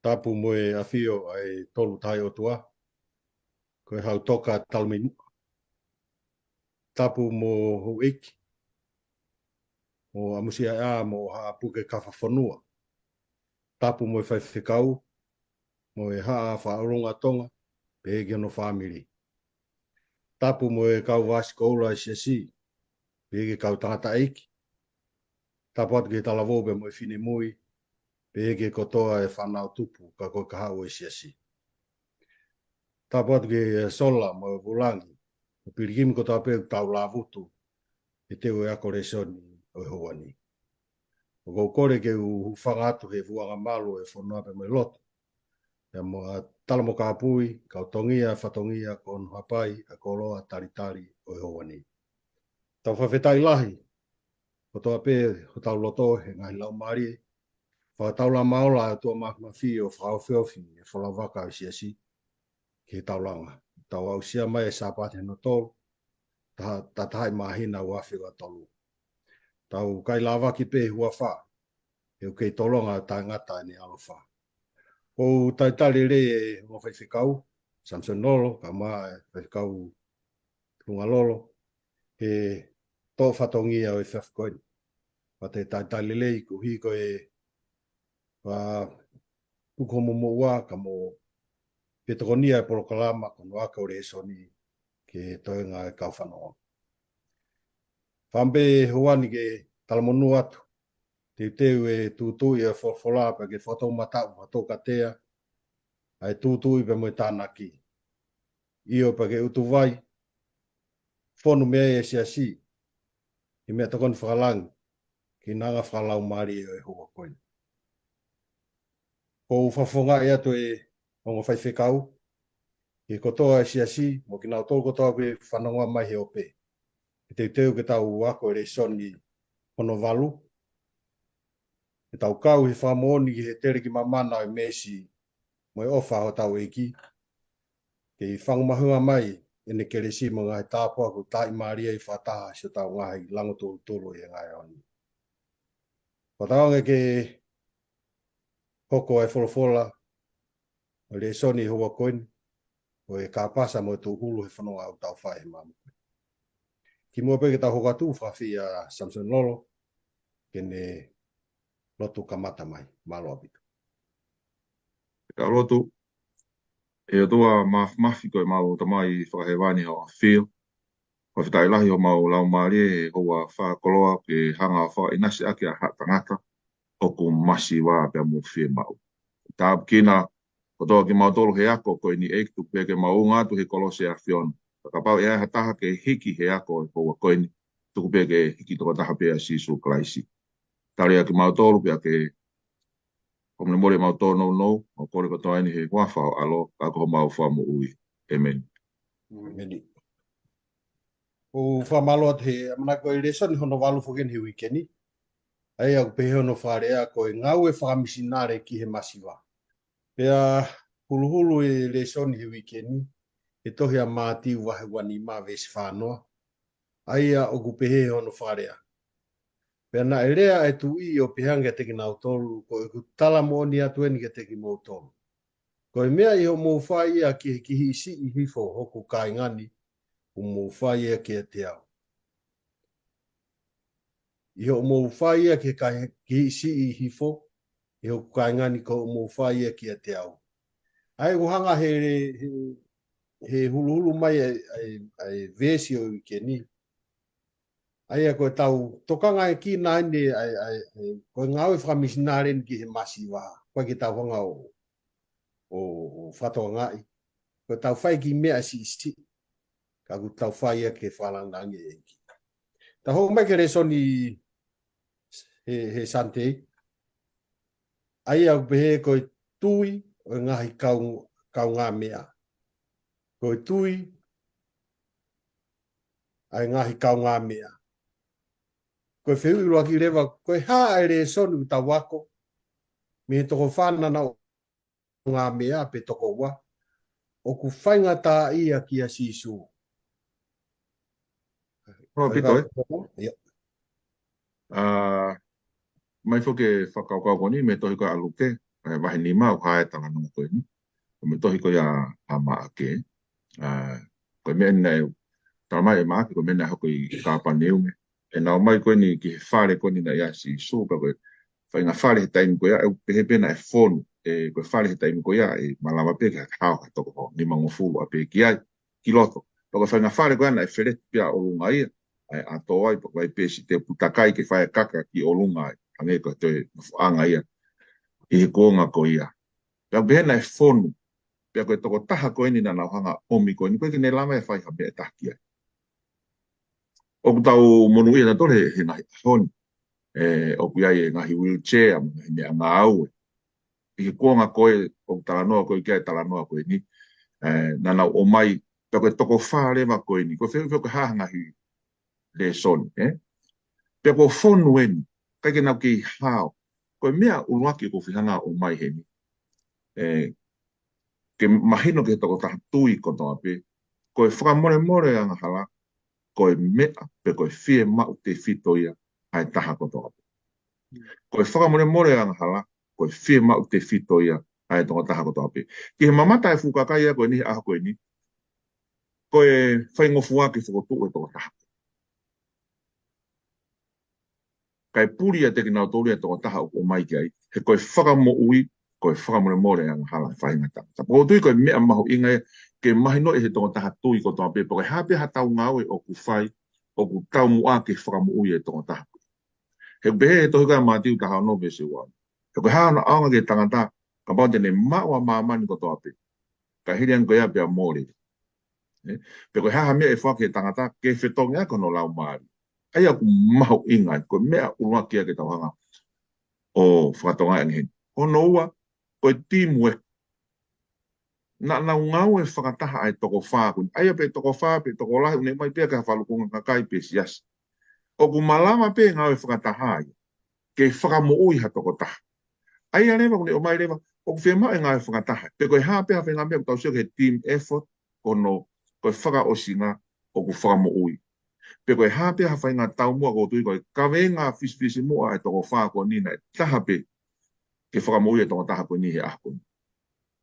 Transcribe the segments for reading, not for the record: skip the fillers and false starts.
tapu mo e afio ai tolu tai o tua. Ko e hau toka talminu. Tapu mo huiki. Mo amusia a mo ha puke kawhawhanua. Tapu mo e whaiwhikau. Mo e haa whaarunga tonga. Pēki no whamiri. Tapu mo e kau vasi koula e siasi. Pēki kau tangata eiki. Tapu atu ki tala vōbe mo e whine mui. Pēki kotoa e whanau tupu ka koe ka hau e siasi. Tapu atu ki sola mo e vulangi. O pirikimi ko tāpeu tau la vutu. E teo e ako resoni o e hoani. O kou kore ke u whangatu he vuanga malu e whanua pe mo e loto. E mo a tala mo ka apui, ka tongia, whatongia, kon hapai, a koroa, taritari o e hoani. Tau whawhetai lahi. Ko toa pē ho tau loto he ngai lau maari. Whakatau la maola e tua mahmafi o whawhewhi e whalawaka o siasi. Ke taulanga. Tau au sia mai e sāpate no tolu. Ta tai mahina ua whiwa tolu. Tau kai lava ki pē hua wha. E kei tolonga tai ngata ni alofa. O tai tali re e mo whaiwhikau. Samson Lolo, ka maa e whaiwhikau runga lolo. He tō whatongia o e whawhikoini. Pa te tai tali le i ku hiko e puko mo ua ka mo petokonia e porokalama ka no aka ore soni ke toenga e kau whanoa. Whambe huani ke talamonu atu. Te teu e tūtui e whorwhola pa ke whatau matau hatau katea. Ai tūtui pe mo e tānaki. Io pa ke utu vai. Whonu mea e siasi. I mea takon whakalangi. Ki nanga whakalau maari e hoa koina. Ko whawhonga e atu e ongo whaiwhikau. Ki kotoa e siasi. Mo ki nao tō kotoa pe whanonga mai he ope. Ki te teu ke tau wako e reisoni hono walu. E tau kau he whamoni ki he tere ki mamana e mesi mo e ofa ho tau eki. Ke i whangumahua mai e ne keresi mo ngai tāpua ku tai maria i whataha se tau ngai lango tōru tōru e ngai oni. Whataonga ke hoko e wholofola o le soni hoa koini o e kāpasa mo e tō hulu he whanonga au tau whae he mamu. Ki mua peke tau hoka tū whawhi a Samson Lolo ke ne lotu kamata mai, malo apitu. Ka rotu, e atua mafi koe mau tamai whakahewani o whio. Whawhitai lahi o mau lau maari e hoa whakoloa ke hanga wha inasi ake a tangata o ku masi wā pia mo whio mau. Tā kina, ko toa ki mau tolu he ako koe ni eiktu pia ke mau ngātu he kolose a whion. Ka pau e ha taha ke hiki he ako e hoa koe ni, tuku pia ke hiki toka taha pia sisu klaisi. Tarea ki mau tolu pia ke Komne mori mau tō no, o kore ko tō he whawhao alo, ka ko mau whamu ui. Amen. Amen. O whamalo at he, amana koe resoni hono walu whoken he wikeni. Ai au pehe hono wharea koe ngau e whakamisinare ki he masiwa. Pea huluhulu e resoni he wikeni, e tohi a mātiu wahe wani mā vesi whānoa. Ai a oku pehe hono wharea. Pea na e rea e tu i o pehanga teki nau tolu, ko e ku tala mooni atu eni ke teki mou tolu. Ko e mea i ho mou whai ia ki hisi i hifo hoku kai ngani, o mou whai ia ki e te au. I ho mou whai ia ki hisi i hifo, i hoku kai ngani ko o mou whai ia ki e te au. Ai uhanga he hulu mai ai vesi o i ke ni. Ai a koe tau tokanga e ki nāne koe ngau e whakamisinare ni ki he masi wā. Koe ki tau whanga o whatoa ngai. Koe tau whai ki mea si. Ka ku tau whai a ke whalangangi e ki. Ta hoko mai ke resoni he sante. Ai au pehe koe tui o ngahi kau ngā mea. Koe tui ai ngahi kau ngā mea. Koe whiu i roa ki rewa, koe haa e re sonu ta wako. Me he toko whanana o ngā mea pe toko wa. O ku whainga tā ia ki a sisu. Hoa pito e? Mai whoke whakaukau koni, me tohi koe aluke. wahi ni mau hae tanga no koe ni. Me tohi koe a maa ke. Koe mea nei, tala mai e maa ke koe mea nei hoko i kāpa neu me. E nao mai koe ni ki he whare koe ni na ia si sūka koe. Whai ngā whare he taimi koe e pehe pena e whonu. Koe whare he taimi koe e malama pe ke hao ka toko ho. Ni mango fulu a pe ki ai, ki loto. Toko whai ngā whare koe na e where pia o lunga ia. A toa ai, pako ai pesi te putakai ke whai kaka ki o lunga ai. Ange koe te anga ia. I he kōnga ko ia. Pea behena e whonu. Pea koe toko taha koe ni na nauhanga omi koe ni. Koe ki ne lama e whai ha mea e tahki ai. O kutau monu ia na tole he nahi honi. O kui ai e ngahi wheelchair, he mea ngā au. I he kōnga koe, o talanoa koe kia e talanoa koe ni. Na nau o mai, pea koe toko whārewa koe ni. Koe whewhi koe hahangahi le soni. Pea koe whonu e ni. Kai ke nau ki hao. Koe mea uruaki ko whihanga o mai he ni. Ke mahino ke toko taha tui ko toa pe. Koe whakamore more anga hala. Koe mea pe koe whie mau te whito ia. Hai taha ko toa pe. Koe whakamore more anga hala. Koe whie mau te whito ia. Hai tonga taha ko toa pe. Ki he mamata e whukakai a koe ni aha koe ni. Koe whaingofua ki whakotu e toka taha. Kai puri a teki nao tōri a toka taha o mai ki ai. He koe whakamo ui. Koe whakamore more anga hala whaingata. Tapo tui koe mea maho inga e. Ke mahino e he tonga taha tui ko toa pe. Koe hape ha tau ngawe o ku whai. O ku tau mua ke whakamo ui e tonga taha. He behe e tohi kai mātiu taha no me se wā. He koe hana aonga ke tangata. Ka pao tene maua mamani ko toa pe. Ka hiri an koe a pia mōre. Pe koe haha mea e whake tangata. Ke whetonga a kono lau maari. Ai aku maho inga. Koe mea urua kia ke tauhanga. O whakatonga e nghen. Hono ua. Koe teamwork. Na ngau e whakataha ai toko whākun. Ai a pe toko whā, pe toko lahi. Une mai pia ka whalukunga ka kai pe sias. O ku malama pe ngau e whakataha ai. Ke whakamo ui ha toko taha. Ai a lewa kune o mai lewa. O ku whema e ngau e whakataha. Pe koe hā pe ha whenga mea kutau sio ke team effort. Kono koe whaka o singa o ku whakamo ui. Pe koe hā pe ha whainga tau mua ko tui koe. Ka wenga fisifisi mua e toko whāko nina. Taha pe. Ke whakamo ui e toko taha koe ni he ahkoni.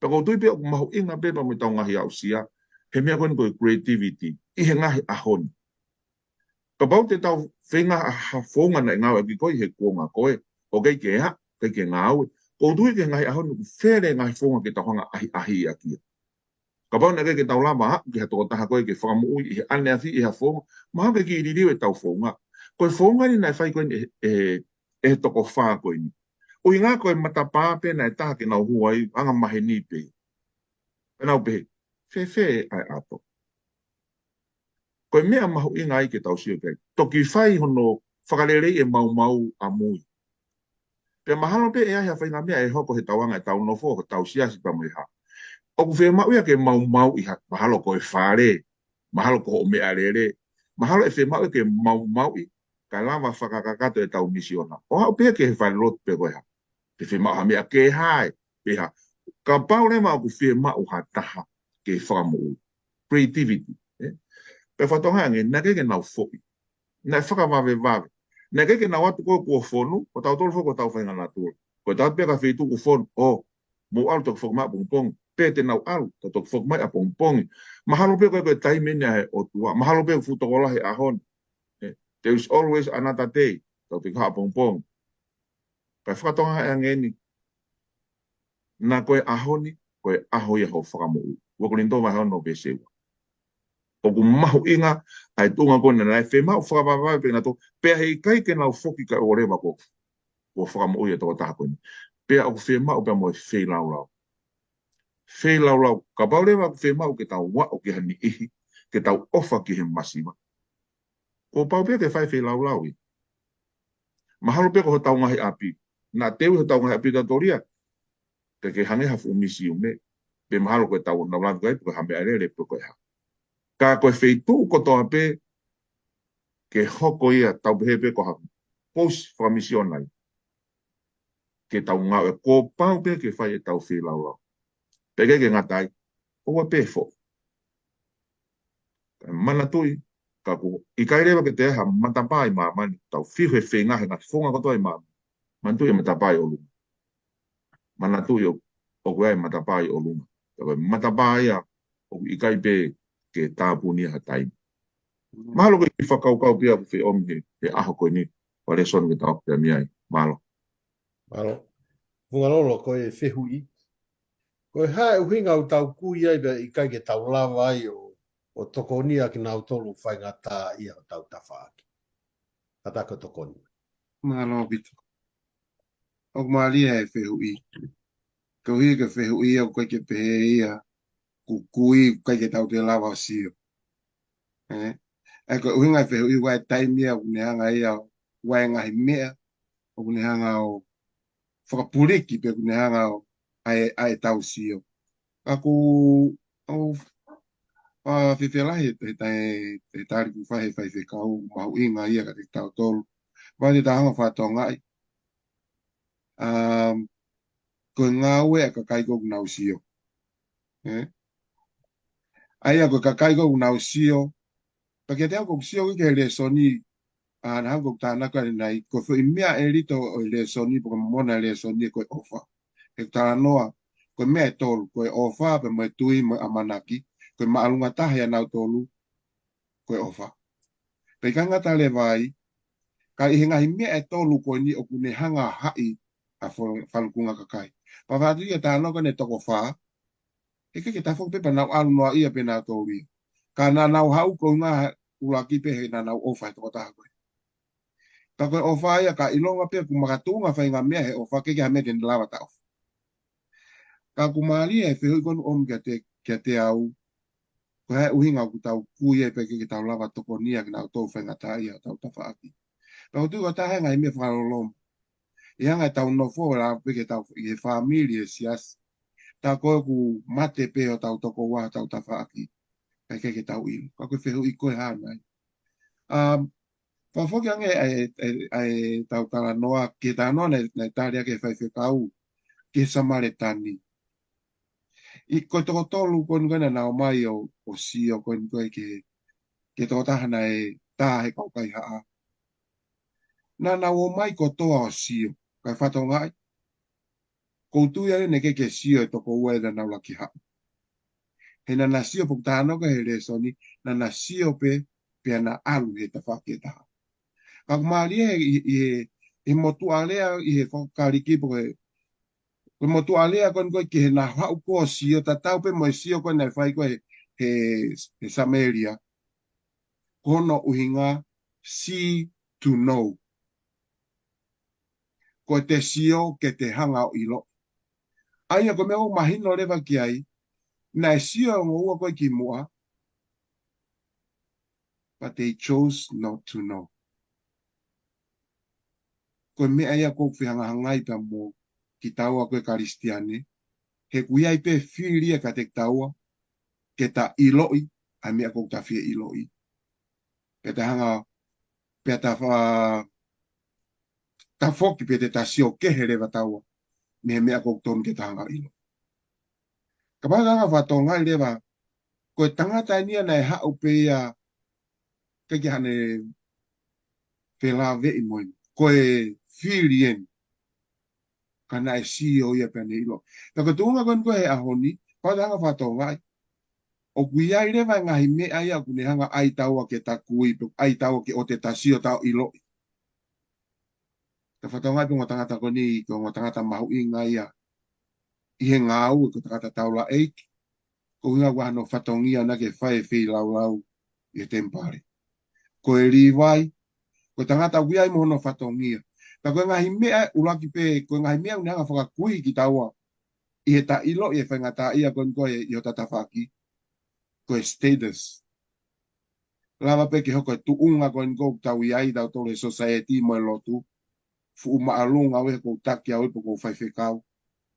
Pe ko tui pe o mahu inga pe pa me tau ngahi au sia. He mea koe koe creativity. I he ngahi ahoni. Ka pau te tau whenga a whonga na ngau e ki koe he kuonga koe. O kei ke ha, kei ke ngau. Ko tui ke ngahi ahoni ku where ngahi whonga ke tau hanga ahi a kia. Ka pau na kei ke tau lama ha, ki ha toko taha koe ke whakamu ui i he ane athi i ha whonga. Maha ke ki i ririu e tau whonga. Koe whonga ni nai whai koe e toko whaa koe ni. O i ngā koe matapā pe na e taha ke nau huai, anga mahe ni pe. E nau pe, whe ai ato. Koe mea mahu inga ai ke tau sio kei. Toki whai hono whakarerei e mau a mui. Pe mahalo pe e ahi a whainga mea e hoko he tauanga e tau nofo, ho tau siasi pa mui ha. O ku whea mau ia ke mau i ha. Mahalo koe whare, mahalo ko o mea rere. Mahalo e whea mau ia ke mau i. Ka lama whakakakato e tau misiona. O hao pe ke he whare rotu pe koe ha. Te whea mau ha mea ke hae. Pe ha. Ka pau le mau ku whea mau ha taha ke whakamu. Creativity. Pe whatonga ange, nā kei ke nau whoki. Nā whakawawe. Nā kei ke nau atu koe kua whonu, ko tau tolu whoko tau whainga nā tūra. Ko tau pia ka wheitu ku whonu, mō alu tōku whokmai a pongpongi. Pē te nau alu, tōku whokmai a pongpongi. Mahalo pia koe koe taimene he o tua. Mahalo pia futokolahi a hon. There is always another day. Tau te kaha pongpongi. Kai whakatonga ange ni. Nā koe ahoni, koe aho ia ho whakamu. Wakulindo mai hono besewa. O ku mahu inga, ai tunga kone nai, whe mau whakapapai pe na tō, pea hei kai ke nau whoki kai o rewa ko whakamu ui e tō taha kone. Pea o ku whe mau pea mo e whei laulau. Whei laulau, ka pau rewa ku whe mau ke tau wa o ke hani ihi, ke tau ofa ki he masiwa. Ko pau pea ke whei laulau i. Mahalo pea ko ho tau ngahi api. Nā tewi ho tau ngahi api ta toria, ke hange hafu umisi ume. Pe mahalo koe tau naulandu kai, ko hame arere pe koe ha. Ka koe wheitu ko toa pe ke hoko ia tau pehe pe ko haku. Post whakamision nai. Ke tau ngau e ko pau pe ke whai e tau whi laulau. Peke ke ngatai, oua pe fo. Mana tui, ka ku i kai rewa ke te ha matapai mamani, tau whiwe whi ngahe ngati whonga kotoa i mamani. Man tui e matapai olu. mana tu yo o koe matapa i o lunga. Tawa matapa ia o i kai pe ke tāpuni ha tai. Mahalo ko i whakaukau pia ku whi omi he aho koe ni. Wale son ke tau pia miai. Mahalo. Alo. Pungalolo ko e whehui. Ko e hae uhinga o tau kui ai be i kai ke tau lava ai o tokonia ki nau tolu whai ngata ia o tau tawhaaki. Kata ko tokonia. Malo bito. O malia e whehui. Ko hi ke whehui au kai ke pehe ia. Ku kui kai ke tau te lava sio. E ko uhinga e whehui wai taimia o ne hanga ia wai ngahi mea. O ne hanga o whakapuriki pe ne hanga o ai tau sio. Aku o whiwhelahi te tari ku whahe whai whekau mahu inga ia ka te tau tolu. Wai te tahanga whatonga ai. Ko ngā ue ka kai koku nau sio. Ai ko ka kai koku nau sio. Pa ke te au koku sio ke le soni na hau koku tāna ka nei. Ko whi mea e rito o le soni po ka mona le soni ko e ofa. E tāna noa ko mea e tolu. Ko e ofa pe mo e tui mo amanaki. Ko e maalunga tahe nau tolu. Ko e ofa. Pe ka ngata le vai. Ka i hinga hi mea e tolu ko ni o kune hanga hai a whalukunga ka kai. Pa whātu i a tāna ka ne toko whaa. E ke tafok pepa nau alu noa ia pe nau tōri. Ka nā nau hau ko ngā ulaki pe he nā nau ofa e toko taha koe. Ka koe ofa ia ka ilonga pe ku makatunga whai ngā mea he ofa ke ke hame tene lawa ta ofa. Ka ku maari e whihui konu om kia te au. Ko hea uhinga ku tau kui e pe ke tau lawa toko nia ki nau tō whai ngā tā ia tau tawha aki. Ka o tuka tahe ngai me whalolom. I hanga tau no fo la pe ke tau i he whamiri e sias. Ta koe ku mate pe o tau toko wā tau tawha aki. Kai ke tau ilu. Ka koe whehu i koe hānai. Whawhoki ange ai tau tala noa ke tā noa nei tāria ke whaiwhekau ke samare tani. I koe toko tolu koe ngana nao mai o sio koe koe ke toko tahana e tā he kau kai haa. Nā nao o mai ko toa o sio. Kai whatonga ai. Koutu ia ne ke sio e toko ua e nau laki haa. He nana sio pok tāno ka he resoni, nana sio pe ana alu he tawhake taha. Ka kumaria he motu alea i he whakariki po he motu alea kon koe ki he na hau ko sio, ta tau pe mo sio koe nei whai koe he Samaria. Kono uhinga see to know. Ko te sio ke te hanga o ilo. Aia ko meo mahino rewa ki ai, na sio o ua koe ki mua, but they chose not to know. Ko mea ia ko whihanga hangai pa mo ki taua koe karistiane, he kuiai pe whiria ka te taua, ke ta iloi, a mea ko ta whia iloi. Pe te hanga, pe ta whoki pe te ta sio ke he rewa taua, mea ko ton ke ta hanga ilo. Ka pākanga whatonga i rewa, koe tangata nia nei hau pe ia, ke hane whela vei moin, koe whirien, ka nai sio ia pe ne ilo. Ta ko tunga koe he ahoni, pākanga whatonga i, o kui ai rewa ngahi mea ia kune hanga ai taua ke ta kui, ai taua ke o te ta sio tau ilo. Ta whatonga i pe ngā tangata koni, ko ngā tangata mahu i ngā ia, i he ngā au, ko tangata taula eiki, ko inga wahano whatongia na ke whae whi lau lau i he tempare. Ko e riwai, ko tangata wiai mohono whatongia. Ta koe ngahi mea ulaki pe, koe ngahi mea unanga whakakui ki taua, i he ta ilo, i he whaingata ia koe i o tatawhaki, koe status. Lava pe ke hoko e tuunga koe tau i ai tau tole society mo e lotu, fu maalunga we ko taki au po ko fai fekau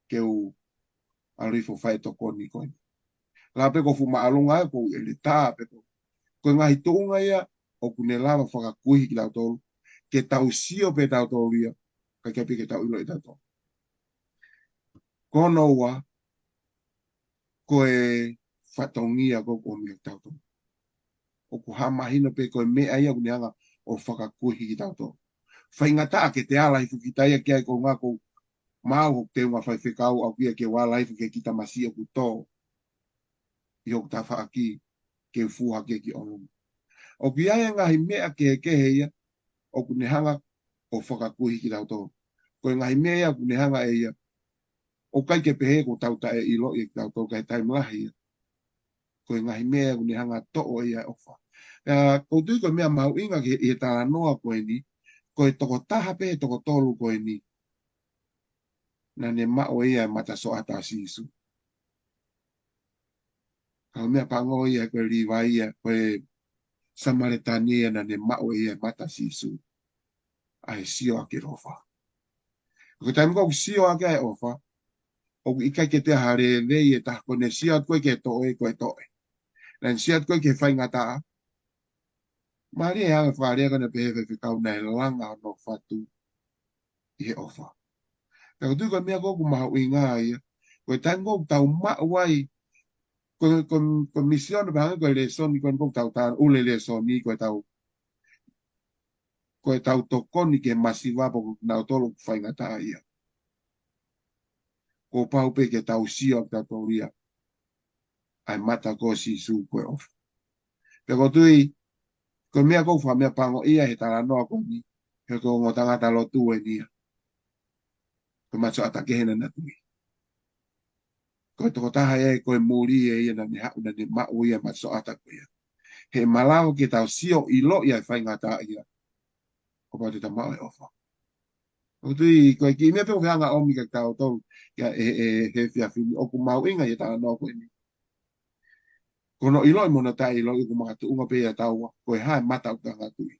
ke u alifo fai to koni koe. La pe ko fu maalunga ko ele ta pe ko ngai tuunga ia o kune lava faka kuhi ki tau tolu ke tau sio pe tau tolu ia ka ke pe ke tau ilo i tau tolu. Kono wa ko e fatongia ko ko mi tau tolu. O ku hamahino pe ko mea ia kune anga o faka kuhi ki tau tolu. Whaingata ke te ala i whukitaia ki ai ko ngā ko mau te nga fai whekau au kia ke wā laifu ke kita masi o kuto. I hok ta whaaki ke fuha ke ki onu. O ki aia ngahi mea ke heia o kunehanga o whakakuhi ki tau tō. Koe ngahi mea kunehanga e ia. O kai ke pehe ko tau tae ilo i tau tō kai taim lahi ia. Koe ngahi mea kunehanga to o ia ofa. Koutu koe mea mau inga ke i tā noa koe ni. Koe toko taha pe toko tolu koe ni. Na ne mao ia mata so ata sisu. Kau mea pango ia koe riwa ia koe Samaritani ia na ne mao ia mata sisu. Ai sio ake rofa. Koe taim kou sio ake ai ofa. O ikai ke te hare vei e taha kone siat koe ke toe koe toe. Nan siat koe ke whai ngata. Mari e hanga wharea kona pehewe whikau nei langa no whatu i he ofa. Ka tu koe mea koku mahu i ngā ia. Koe taim kou tau mawai. Koe misiona pahanga koe le soni koe kou tau tāna ule le soni koe tau tokoni ke masiwa po nau tolo whai ngata ia. Ko pau pe ke tau sio ta toria. Ai mata ko si su koe ofa. Pe ko tui, ko mea kou wha mea pango ia he tala noa ko ni. He ko ngotanga talo tu e nia. Ko macho atake hena na tui. Ko toko taha e koe muri e ia na ne hau na ne mau ia macho atako ia. He malao ke tau sio ilo ia whai ngata ia. Ko pau te ta mau e ofa. Ko tui, koe ki mea pe o hanga omi ka tau tolu. Ia he fia fini. O ku mau inga ia tala noa ko ni. Kono ilo i mona tai ilo i kumaka tu unga pe ia taua. Koe hae mata uka ngatui.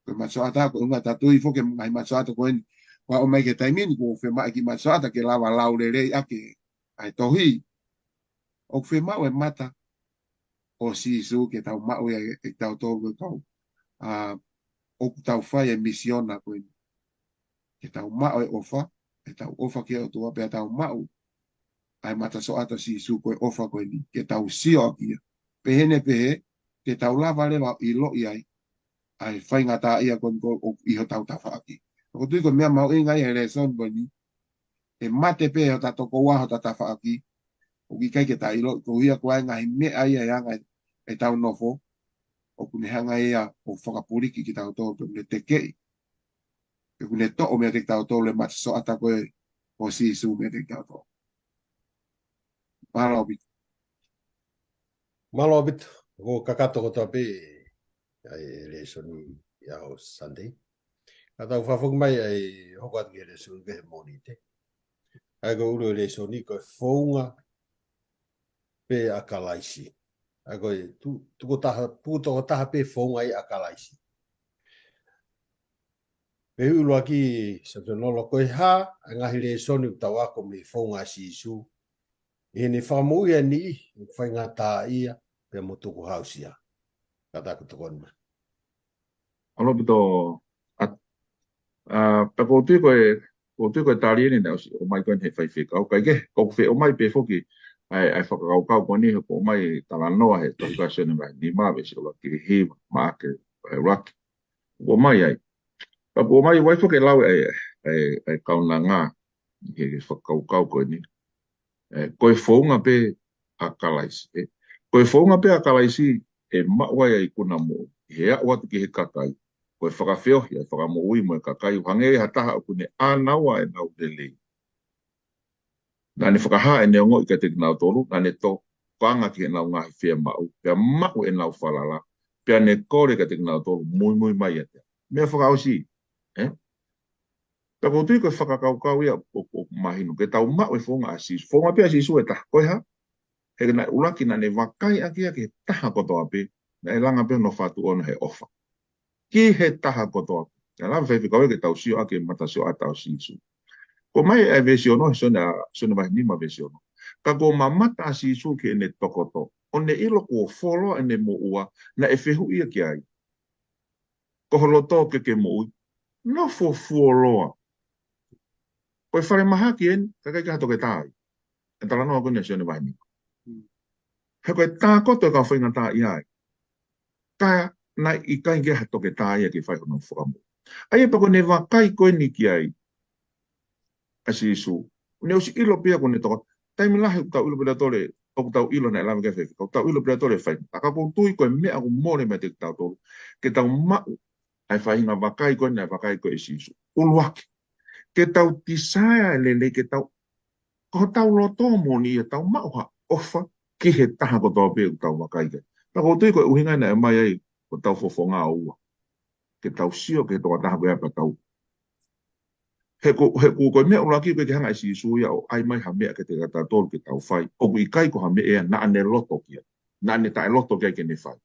Koe macho ata ko unga tatui foke mai macho ata koe ni. Wa o mai ke taimini ko fe mai ki macho ata ke lawa lau le rei ake. Ai tohi. O fe mau e mata. O si su ke tau mau e tau tolu tau. O tau fai e misiona koe ni. Ke tau mau e ofa. E tau ofa ke o tua pe tau mau. Ai mata so ata si su koe ofa koe ni. Ke tau sio akia. Pehene pehe. Ke tau lava lewa ilo iai. Ai whai ngata ia kon ko iho tau tafa aki. Ko tui ko mea mau inga ia le son boni. E mate pe o tato ko waho tafa aki. O ki kai ke ta ilo ko ia ko ai ngai mea ia yanga e tau nofo. O kune hanga ia o whakapuriki ki tau tō ne te kei. E kune to o mea te tau tō le mata so ata koe o si su mea te tau tō. Malo bit. Malo bit. Ko kakato ko tape. Ai le soni ia o Sunday. Kata whawhuk mai ai hokat ki le soni ke moni te. Ai ko uro le soni ko whaunga pe akalaisi. Ai ko tuko taha pe whaunga i akalaisi. Pe ulu aki sa te nolo koe ha, a ngahi le soni utawa ko me whaunga si isu. E ne whamuia ni, whai ngā tā ia, pe mo tuku hausia. Kata ko tukon ma. Alo pito pe ko tu ko tali ni na o mai ko he fai fika o kai ke ko fe o mai pe foki ai fa ka ko ni ko mai tala no he to ka se ni ma be se lo ki he ma ke rock o mai ai pa o mai wai foki lau ai kauna nga he fa ka ko ni ko fonga pe akalaisi ko fonga pe akalaisi e ma wai ai kuna mo he a wat ki he kakai ko whakawheo ia whakamo ui mo e kakai hange ha taha o kune anawa e nau lelei. Nā ne whakaha e neongo i ka te nau tolu, nā ne tō panga ki e nau ngahi whea mau, pia mau e nau whalala, pia ne kore ka te nau tolu mui mai e te. Mea whakausi, Pia ko tui ko whakakaukau ia o mahinu, ke tau mau e whonga asis, whonga pia asisu e taha koe ha, he na ulaki nā ne wakai aki ke taha kotoa pe, na e langa pe no whatu ona he ofa. Ki he taha kotoa. Ya la fe ko ke tau sio ake mata sio atau sisu. Ko mai e versiono sona mai ni ma versiono. Ka ko mamata sisu ke ne tokoto. One ilo ko follow ene mo ua na e fehu ia ki ai. Ko holoto ke mo ui. No fo follow. Ko fare maha ki en ka ka to ke tai. E tala no ko ne sona mai ni. He ko ta ko to ka foi ngata ia. Ka na i kai ke hato ke taia ki whai hono whakamu. Ai e pako ne wakai koe ni ki ai. asi su ne usi ilo pia ko ne to taimi lahi tau ilo pia tole o tau ilo na lama ke fe o tau ilo pia tole fai taka ko tui ko me aku more me te tau to ke tau ma ai fai nga vakai ko na vakai ko isi su ulwaki ke tau tisaya le ke tau ko tau loto mo ni tau ma ofa ki he taha ko tau pe tau vakai ke ta ko tui ko uhinga na mai ai ko tau fofonga ua ke tau sio ke to taha ko ya tau he ko me ula ki ke hanga si su ya ai mai ha me ke te ta tol ke tau fai o i kai ko ha me e na ane loto ki na ane ta loto ke ne fai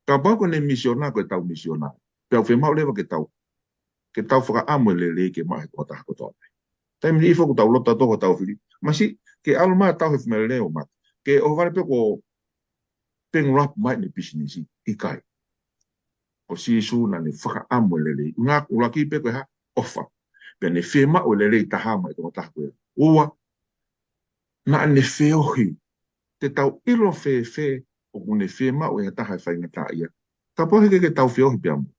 ka ba ko ne misiona ko tau misiona pe fe mau le ke tau faka amo le ke mai ko ta ko to tai mi fo ko tau loto to ko tau fili masi ke alma tau he me le o ma ke o vale pe ko peng rap mai ni business i kai o si su na ne faka amo le nga ula ki pe ko ha ofa pe ne fema o le taha mai to ta ko ua na ne feohi te tau ilo fe o ne fema o ta ha fa ngata ia ka po ke tau feohi pe amo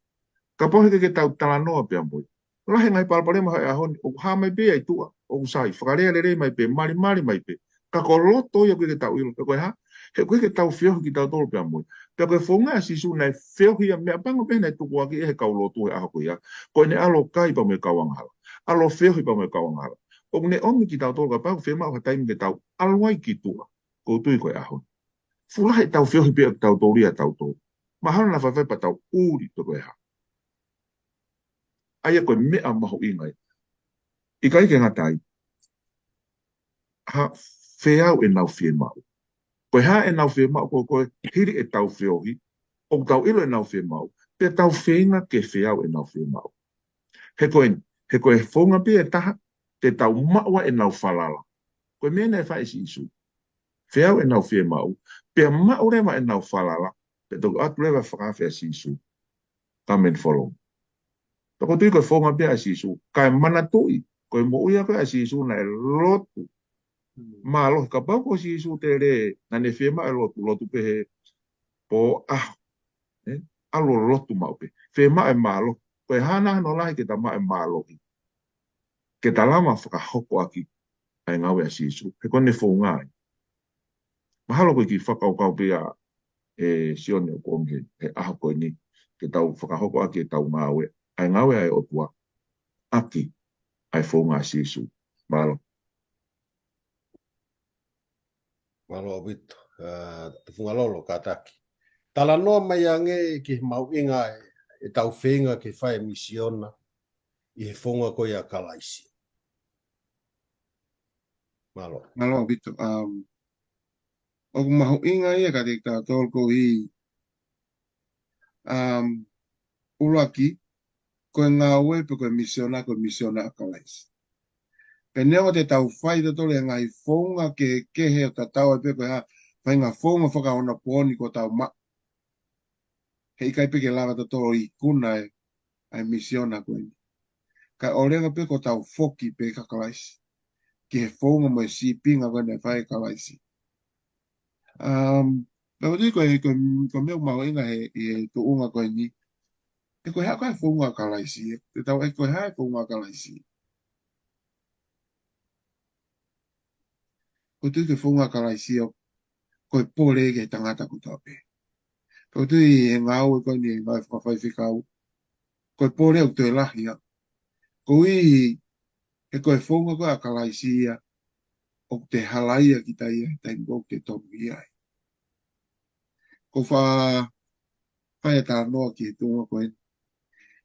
ka po ke tau tala no pe amo la he ngai pal pale mai a hon o ha mai be ai tua o sai fare le mai pe mari mai pe ka ko loto ia ke tau ilo ko ha ke tau feohi ki tau tol pe amo pe ko fonga si su na feohi me pango pe na tu ko ki e ka loto e a ko ia ko ne alo kai pa me kawang hala alo feohi pa me kawang hala o ne omi ki tau tol ka pa fema o taim ke tau alwai ki tua ko tu ko a hon fula he tau feohi pe tau tol ia tau tol mahal na fa pa tau uri to ko ha ai ko me a maho ingai i kai ke ngatai ha feau e nau fie mau ko ha e nau fie mau ko hiri e tau feohi o tau ilo e nau fie mau pe tau feinga ke feau e nau fie mau he ko e fonga pe e taha te tau maua e nau falala ko me na fa isi isu feau e nau fie mau pe mau re ma e nau falala pe to atu le va fa fa isi isu kamen follow to ko tu ko fonga pe isi isu kai mana tui ko mo uia ko isi isu na e lotu malo ka pa ko isi isu te re na ne fie ma e lotu pe he po alo lotu mau pe fe ma e malo ko e hana no lai ke ta ma e malo ke ta lama fa hoko aki ai ngawe isi isu he ko ne fonga mahalo ko ki fa ka pe a sione ko nge e a ko ni ke tau whakahoko ake tau ngawe ai ngawe ai o tua aki ai fonga sisu malo Malo bito. Te funga lolo kataki. Tala noa mai ange ki mau inga e tau whenga ke whae misiona i he fonga ko ia kalaisi. Malo. Malo bito. O maho inga ia ka te tau ko i ulaki ko ngā ue pe ko misiona kalaisi. Peneo te tau whai te tole ngai fonga ke kehe o tatau e pe ko ha whai ngā fonga whakaona pōni ko tau ma. Hei kai pe ke lava te tolo i kuna ai misiona ko ni. Ka orenga pe ko tau foki pe ka kalaisi. Ki he fonga mo e si pinga ko ne whai kalaisi. Pero di ko meu mau inga he tu unga ko ni. E ko ha ko fonga kalaisi. Te tau e ko ha fonga kalaisi. Ko tu ke fonga kalaisi o ko e pole ke tangata ko tau pe. Ko tu i ngau ko ni ngau whawhai whikau. Ko e pole o te lahi a. Ko i e ko e fonga ko a kalaisi a. O te halaia ki tai e tai ngok te tomu i ai. Ko whae tā noa ki e tunga ko e.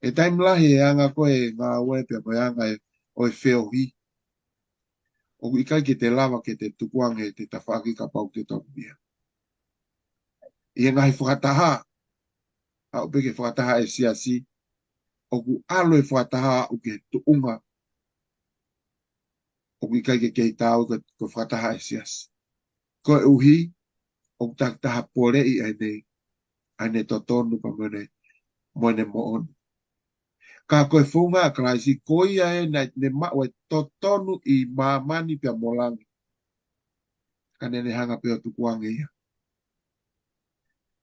E taim lahi e anga ko e ngā ue pia ko e anga e o e wheo hi. O i kai ki te lava ke te tukuange te tawhaki ka pau te tomu i ai. I e ngahi whakataha. A upe ke whakataha e siasi. O ku alo e whakataha o ke tuunga. O ku i kai ke kei tau ko whakataha e siasi. Ko e uhi. O ku taktaha pore i ane totonu pa mwene moon. Ka koe funga a kalaisi koia e ne mawe totonu i mamani pia molangi. Ka nene hanga pia tukuange ia.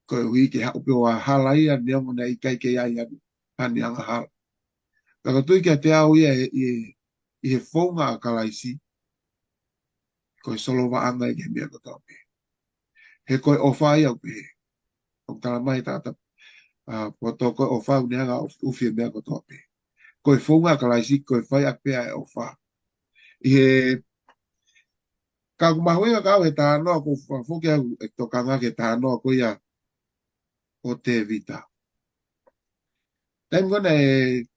Koe hui ke hau pia wa hala ia neongo na ikai ke ai ani anga hala. Ka tui ke te au ia I he fonga a kalaisi. Koe solo wa anga i ke mea koto pe. He koe ofa ia pe. O tala mai tata. Poto koe ofa uneanga ufi e mea koto pe. Koe fonga a kalaisi koe fai a pea e ofa. I he ka kumahuenga kau he tānoa ko whafoke au e tokanga ke tānoa ko ia o te vita. Taim kona e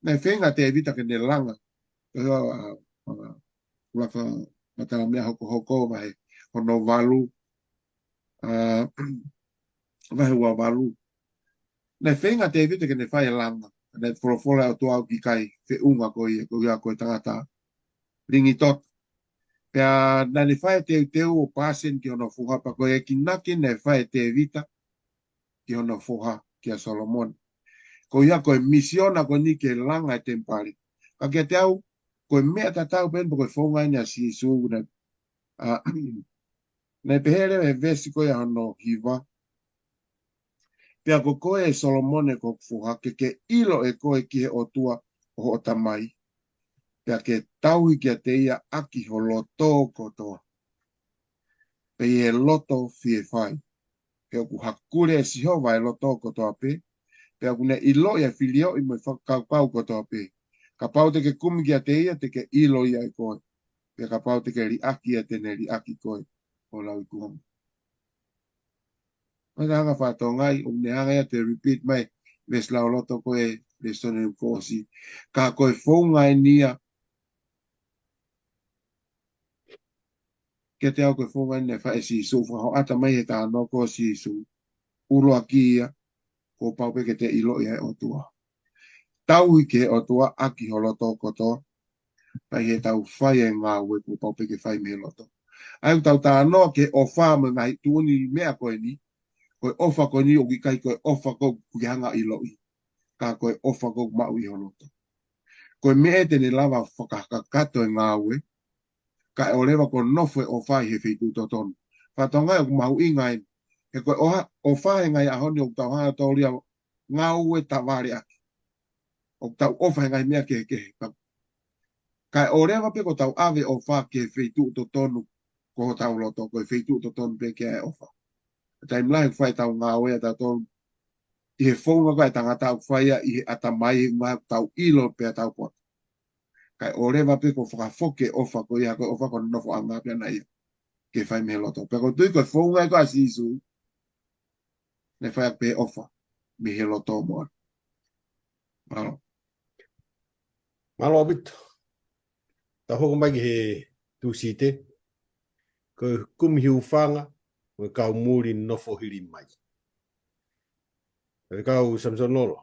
whenga te vita ke ne langa. Ko hea waka matala mea hoko hoko vai hono walu. Vai ua walu. Ne whenga te vita ke ne whai langa. Ne wholofola o toa ki kai whe unga ko ia ko e tangata. Ringi tot. Pea nani whae teu o pasen ki ono fuhapa ko e ki naki ne whae te vita ki ono fuha ki a Solomon. Ko ia ko e misiona ko ni ke langa e tempari. Ka ke te au, ko e mea tatau pen po ko e whaunga ina si isu ne pehere e vesi ko ia ono hiva. Pea ko koe e Solomon e ko fuha ke ilo e koe ki he o tua o o tamai. Pea ke tauhi ki a te ia aki ho loto kotoa. Pe e loto fie whai. Pea ku hakure e sihova e loto kotoa pe. Pea ku ne ilo ia filio i mo whakau kotoa pe. Ka pau te ke kumi ki a te ia te ke ilo ia e koe. Pea ka pau te ke riaki a te ne riaki koe. O lau i kuhama. Mai hanga whātou ngai, o ne hanga ia te repeat mai. Ves lau loto koe, ves tone ukosi. Ka koe whaungai nia. Ke te au koe whaungai nia whae si isu. Whao ata mai he tā no ko si isu. Uroa ki ia. Ko pau pe ke te ilo ia e o tua. Tau i ke o tua aki ho loto kotoa. Pai he tau whai e ngā ue ko pau pe ke whai me loto. Ai tau tā no ke o whāma ngai tuoni mea koe ni. Koe ofa ko ni o ki kai koe ofa ko ki hanga i loi. Ka koe ofa ko mau i honoto. Koe mea te ne lava whakakato e ngā ue. Ka e o lewa ko nofo e ofa i he whitu totonu. Whatongai o mau i ngai. He koe ofa e ngai ahoni o tau hana tauria ngā ue tawari aki. O tau ofa e ngai mea ke ke. Ka e o lewa pe ko tau ave ofa ke whitu totonu. Ko tau loto koe whitu totonu pe ke e ofa. Tai mlae whai tau ngā oea tau tō i he whaunga kai tangata au whaia i he atamai ngā tau ilo pia tau pot. Kai o rewa pe ko whakafoke ofa ko ia ko ofa ko nofo anga pia na ia ke whai me loto. Pia ko tui ko whaunga ko asi isu ne whai pe ofa me he loto moa. Malo. Malo abito. Ta hoko mai ki he tūsite. Ko kumhiu whanga. Ko kau muri nofo hiri mai. Ko kau Samson Lolo.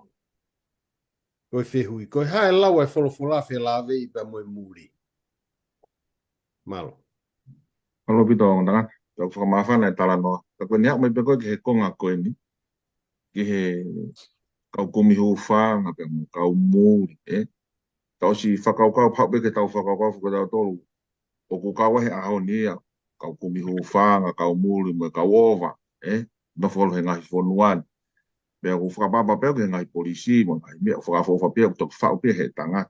Ko whihui. Ko hae lawa e wholofola whi lawe i pa moe muri. Malo. Malo pito ang tanga. Tau whakamawhana e tala noa. Ka koe niak mai pe koe ki he konga koe ni. Ki he kau kumihu whanga pe mo kau muri. Tau si whakaukau pau pe ke tau whakaukau whakatau tolu. O ku kawa he aho ni ia. Kau kumihu whanga, kau muri, mo kau ova. Nofolo he ngahi whonuan. Pea ku whakapapa peo ke ngahi polisi, mo ngahi mea whakafofa peo, tok whau pia he tanga.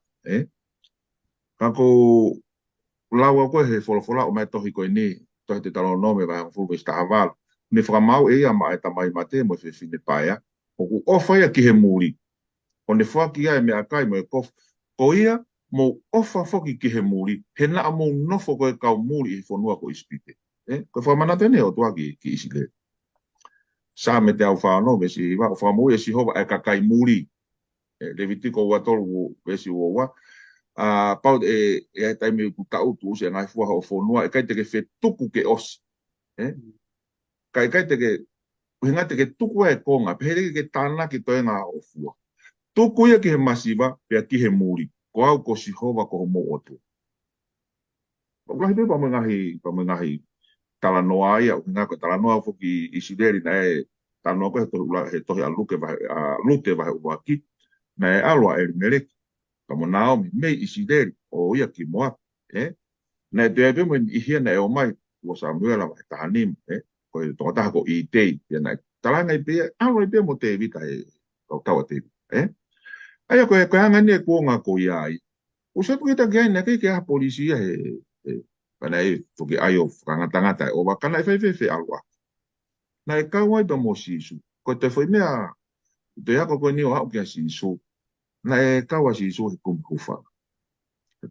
Ka ko laua koe he wholofola o mai tohi koe ni, tohi te talo nome vai ang fulu sta aval. Me whakamau e ia mai tamai mate mo se fine paia. O ku ofa ia ki he muri. O ne whaki ia e mea kai mo e kof. Ko ia mo ofa foki ki he muri. He naa mo nofo koe kau muri i whonua ko ispite. Koe whamanate ne o tua ki isi le. Sa me te au whanau, mesi wa whamui e si hova e kakai muri. Levitiko ua tolu mesi ua wa. Pau e taimi ku tau tu se ngai fuaha o whonua, e kai te ke whetuku ke osi. Kai te ke, hinga te ke tuku e konga, pehere ke tāna ki toi ngā o fua. Tuku ia ki he masiva, pia ki he muri. Ko au ko si hova ko mo otu. Ngahi pe pa mo ngahi tala noa ia, hinga ko tala noa fuki isideri na e tala noa ko he tohi a lute vahe uaki, na e alua e ringereki. Kamo Naomi, mei isideri, o ia ki moa, Na e te mo i hia na e o mai, ua Samuela mai tahanim, ko e tonga taha ko i tei, ia na talanga i pia, alua i pia mo te vita e kau tawa te, Aia koe hanga ni e kuonga ko ia ai, Usap kita gaya na kay kaya polisi panay toki ayo tanga o wakana fe alwa. Na kawai ba mo sisu. Ko te foi mea te ako ko ni o au kia sisu. Na kawa sisu he kum kufa.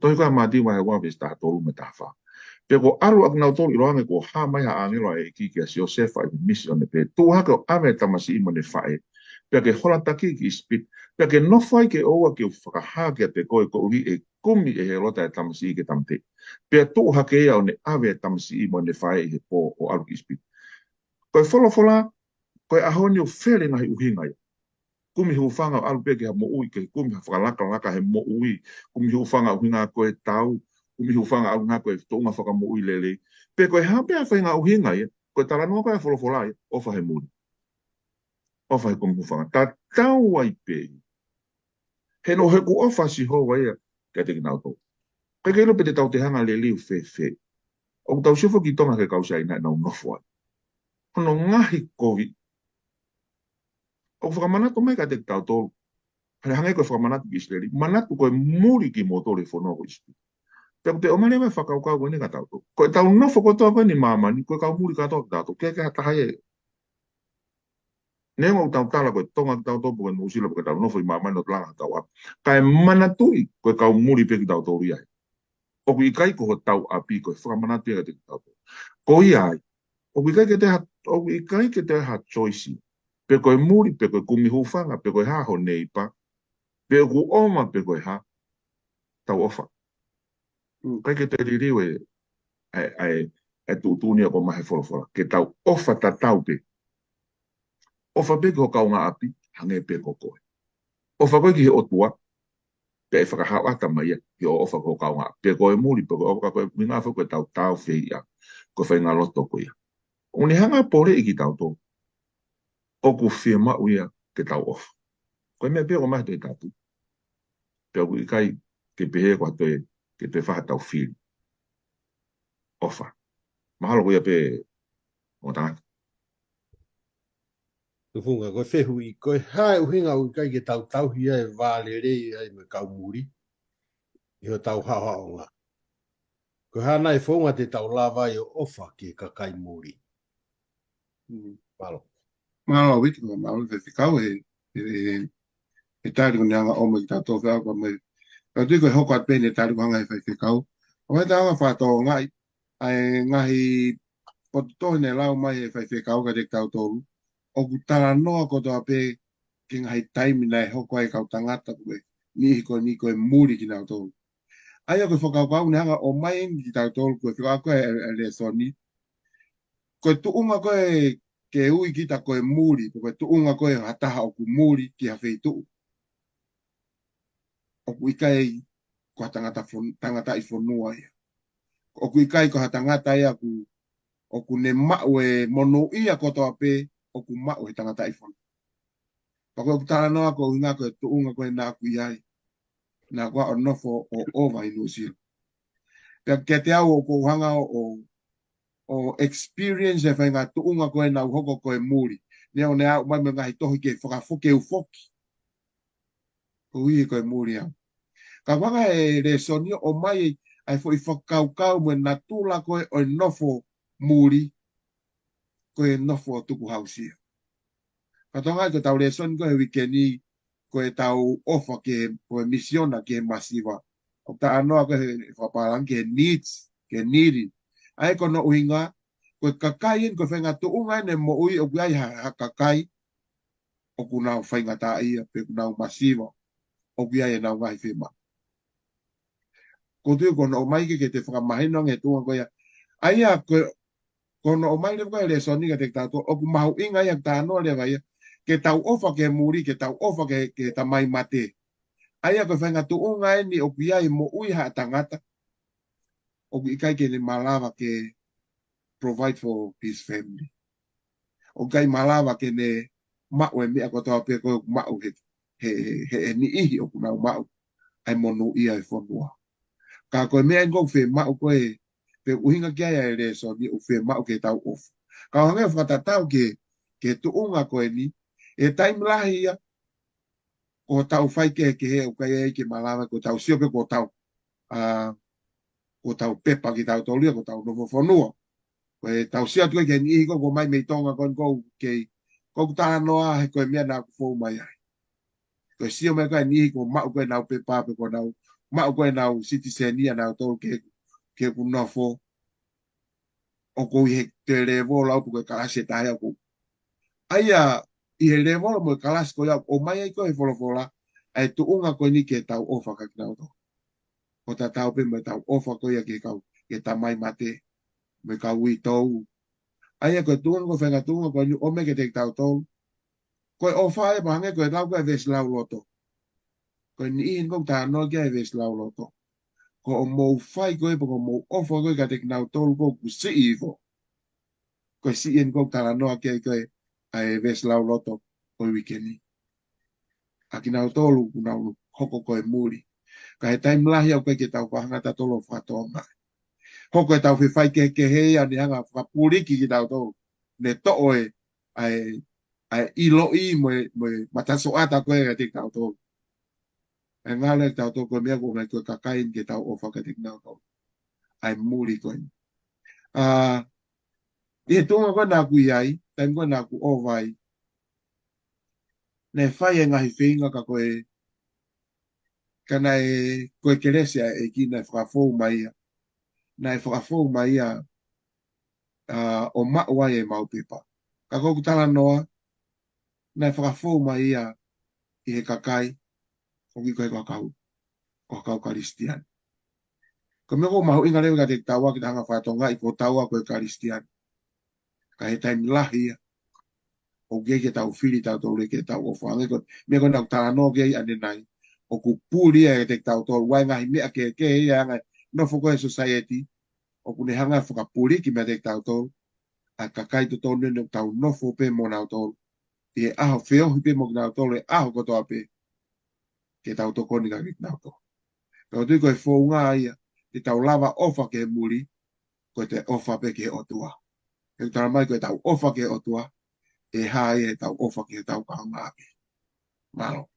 Toi ka mati wa vesta tolu metafa. Pe ko aru ak na tolu ro ko ha mai ha angelo ki kia si Josefa mission pe tu ha ko ame tamasi mo ne fae. Pe ke hola taki ki spit. Pe ke no fai ke oa ke whakaha ke te koe ko uhi kumi he rota e tamasi ke tamte. Pe tu ha ke ea o ne ave tamasi mo ne fae he po o aru ki spit. Koe fola koe ahoni o fere ngahi uhinga ia. Kumi hu whanga o alu peke ha mo ui, ke kumi ha whakalaka he mo ui, kumi hu whanga o hinga koe tau, kumi hu whanga o hinga koe tounga whaka mo ui lele. Pe koe hapea whainga o hinga ia, koe taranua koe wholofola ia, ofa he muri. Ofa he kumi hu whanga. Ta tau ai pe. He no he ku ofa si hoa ia, kia te kinau tau. Kai kei lope te tau te hanga le liu fe. O tau sifo ki tonga ke kausa ina na unofua. Hono ngahi COVID. O whakamanato mai ka te tau tolu. Hei hangai koe whakamanatu ki Israeli. Manatu koe muri ki motore whono ko Israeli. Pero te omane me whakaukau koe ni ka tau. Koe tau nofo kotoa koe ni mamani, koe kau muri ka tau tau. Kea kea tahai e. Nengo u tau tala koe tonga ki tau tau koe nusila koe tau nofo i mamani no tlanga tau api. Kai manatui koe kau muri pe ki tau tau ria. Oku i kai koe tau api koe whakamanatu e ka te ki tau tau. Ko i ai. Oku i kai ke te ha choice. Pe koe muri, pe koe kumihufanga, pe koe ha ho neipa. Pe ku oma pe koe ha. Tau ofa. Kai ke te ririwe e tūtūni a ko mahe wholofola. Ke tau ofa ta tau pe. Ofa pe ko kau ngā api, hange pe ko koe. Ofa koe ki he otua, pe e whakahau ata mai ki o ofa ko kau ngā. Pe koe muri, pe koe ofa koe minga wha koe tau tau whei ia. Ko whai ngā loto koe ia. Uni hanga pore i ki tau tō. Oku whia mau ia ke tau ofa. Koe mea pe ko mahe te tatu. Pe oku i kai ke pehe ko atoe ke te whaha tau whiri. Ofa. Mahalo ko ia pe o tangata. Tufunga koe whehu i koe hae uhinga ui kai ke tau tau hia e vāle rei ai me kau muri. I ho tau hao hao ngā. Koe hana e whonga te tau lava i o ofa ki kakai muri. Malo. Malo wiki ko malo te kau e tari ko neanga omo ki tātou whea ko me. Ka tui koe hoko at pene tari ko hanga e whai kau. O me tā hanga whātou ngai ai ngahi pototohi ne lau mai e whai kau ka te tau tōru. O ku tara noa ko toa pe ki ngahi taimi nei hoko ai kau tangata koe. Ni koe muri ki nau tōru. Aia koe whakau kau neanga o mai ki tau tōru koe whika koe e le soni. Koe tuunga koe ke ui kita koe muri, koe tuunga koe hataha o ku muri ki hawhei tuu. O ku ikai ko tangata i whanua ia. O ku ikai ko tangata ia o ku ne mau e mono ia kotoa pe o ku mau e tangata i whanua. Pako o ku tala noa ko inga koe tuunga koe nā ku iai. Nā kua o nofo o ova i nusira. Pea kia te au o ko hanga o experience e whai ngā tuunga koe nā uhoko koe muri. Nea o ne au mai me ngahi tohi ke whakafoke ufoki. Ko ui koe muri au. Ka wanga e re sonio o mai ai fo i whakaukau me nā tūla koe o nofo muri. Koe nofo o tuku hausia. Ka tonga ko tau re sonio koe wikeni koe tau ofa ke koe misiona ke masiva. O ta anoa koe whaparang ke needs, ke needy. Ai kono uhinga, koe kakai koe whainga tuunga ne mo ui o kuai ha kakai. O kunau whainga tā ia, pe kunau masiva. O kuai e nau ngai whima. Ko tui kono o mai ke te whakamahino nge tuunga koe. Aia kono o mai le koe le soninga te tātou. O ku mahu inga ia tā anoa le vai. Ke tau ofa ke muri, ke tau ofa ke tamai mate. Aia koe whainga tuunga ni o kuai mo ui ha tangata. O ku ikai ke le malawa ke provide for his family. O kai malawa ke ne mau e mea kotoa pe koe mau he ni ihi o kunau mau. Ai mono ia e whanua. Ka koe mea ngau whe mau koe pe uhinga kia e re so ni u whe mau ke tau ofa. Ka hange whakatatau ke tuunga koe ni e taim lahi ia ko tau whai ke he o kai e ke malawa ko tau siope ko tau. ko tau pepa ki tau tolu ko tau no fonua ko tau sia tu ke ni ko mai me tonga kon ko ke ko ta no a he ko me na ko fo mai ko sia me ko ni ko ma ko na pepa pe ko na ma ko na citizen ni na to ke ku no fo o ko he te le vo la ko ka se ta ya ko aia i he le vo mo ka las ko ya o mai ko e fo la ai tu unga ko ni ke tau ofa ka na to o ta tau pe me tau ofa ko ya ke kau ke ta mai mate me ka wi tau aia ko tu ko fenga tu ko ni o me ke te tau to ko ofa e bange ko tau ko ves lau loto ko ni in ko ta no ke ves lau loto ko o mo fai ko e ko mo ofa ko ka te na to ko ku si ivo ko si in ko ta no ke ko ai ves lau loto ko weekend akina to lu ku na hoko ko e muri ka he time lahi au ke tau ko hanga ta to lo fa to hoko e tau whiwhai ke hei ani hanga whapuriki ki tau tau. Ne to oe ai ilo i mo mataso ata koe ka tik tau tau. E ngale tau tau koe mea koe koe kakain ke tau ofa ka tik tau tau. Ai muri koe. I tunga koe nā ku iai, taim koe nā ku ovai. Ne whai e ngahi whinga ka koe kana e koe keresia e ki na whakafou mai ia. Na e whakafou mai ia o maua e maupepa. Ka koku tala noa, na e whakafou mai ia i he kakai, o ki koe kakau karistian. Ko me ko mahu inga lewe ka te tawa ki tanga whatonga i ko tawa koe karistian. Ka he taim lahi ia, o ge ke tau whiri tau tau le ke tau o whange ko, me ko nau tala no ge ane nai, o ku pūri ia e te tau tau, wai ngahi mea ke ia ngai, no foko e society, o ku ne hanga whakapūri ki mea te tau tau, a kakai to tau nene tau nofo pe mo nau tau, i e aho whiohi pe mo nau tau le aho kotoa pe, ke tau to koni ka ki nau tau. Ka tui koe whonga ia, te tau lava ofa ke muri, koe te ofa pe ke otua. Ke tau mai koe tau ofa ke otua, e hae e tau ofa ke tau kahanga api. Malo.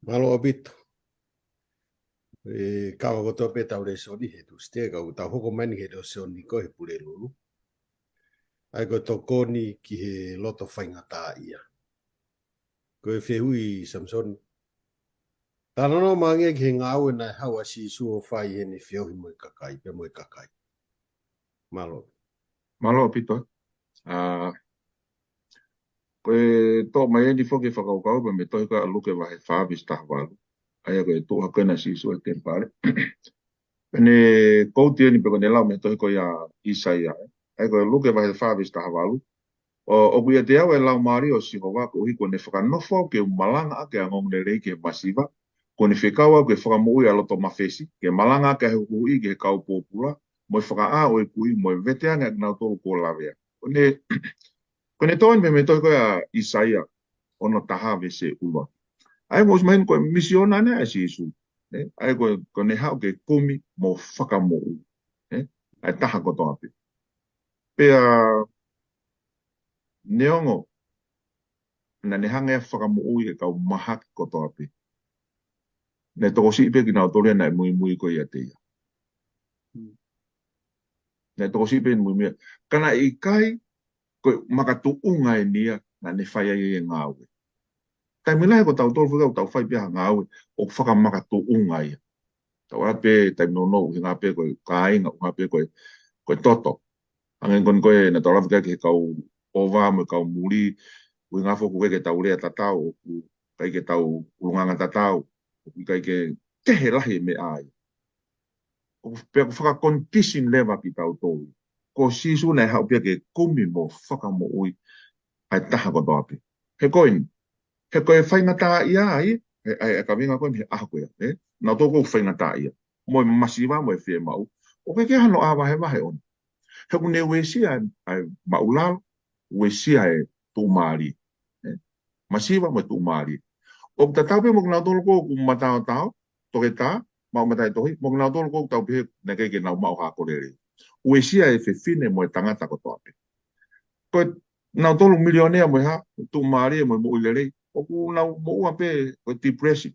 Malo o bitu. E kawa koto pe tau le soni he tu stea kau tau hoko mani he do soni ko he pule lulu. Ai ko to koni ki he loto whaingata ia. Ko e whihui Samson. Tana no mange ki he ngāwe nai hawa si suo whai he ni whiohi mo i kakai, pe mo i kakai. Malo. Malo o pito. Koe tō mai e ni whoki whakaukau, me tohi ka aluke wahe whāwis tahawalu. Aia koe tō hakena si sua te pare. Pene koutia ni peko ne lau me tohi koe a Isaia. Aia koe aluke wahe whāwis tahawalu. O kuia te awe lau maari o si hoa ko hiko ne whakanofo ke malanga a ke angong le rei ke masiva. Ko ne whikaua ke whakamui a loto mawhesi. Ke malanga ke hui ke kau pōpula. Mo whaka a o e kui mo e veteanga ke nau tōru ko lawea. Kone toan me tohi koe a Isaia ono taha vese ua. Ai mo main koe misiona ne a si isu. Ai koe ne hao ke kumi mo whakamou. Ai taha koto api. Pea neongo na ne hanga e whakamou i e kau maha koto api. Ne toko si ipe ki nao torea na e mui koe ia te ia. Ne toko si ipe ni mui. Kana i kai koe makatu unga e nia na ne whai e ngāwe. Tai mila ko tau tolu whakau tau whai pia ngāwe o whakamakatu unga ia. Tau ape, tai nono, hinga ape koe kāinga, hinga ape koe toto. Angen kon koe na tau rafika ke kau ova mo kau muri, ui ngā whoku ke tau rea tatau, kai ke tau urunganga tatau, kai ke tehe lahi me ai. O pia ko whakakondisin lewa ki tau tolu. Ko sisu nei hau pia ke kumi mo whakamo ui ai taha ko toapi. He koin, he koe whaingata ia ai, ai ka winga koin he aha koe, nā tōko whaingata ia. Mo e masiwa, mo e whie mau. O ke hano awa he wahe on. He kune uesia ai maulal, uesia e tū maari. Masiwa mo e tū maari. O ta taupe mo nā tōko ku matao tau, toke tā, mau matai tohi, mo nā tōko taupe ne ke nau mau hakorere. Uesia e whiwhine mo e tangata ko toape. Koe nau tolu milionea mo e ha, tu maari mo e mo ulerei, o ku nau mo ua pe o depression.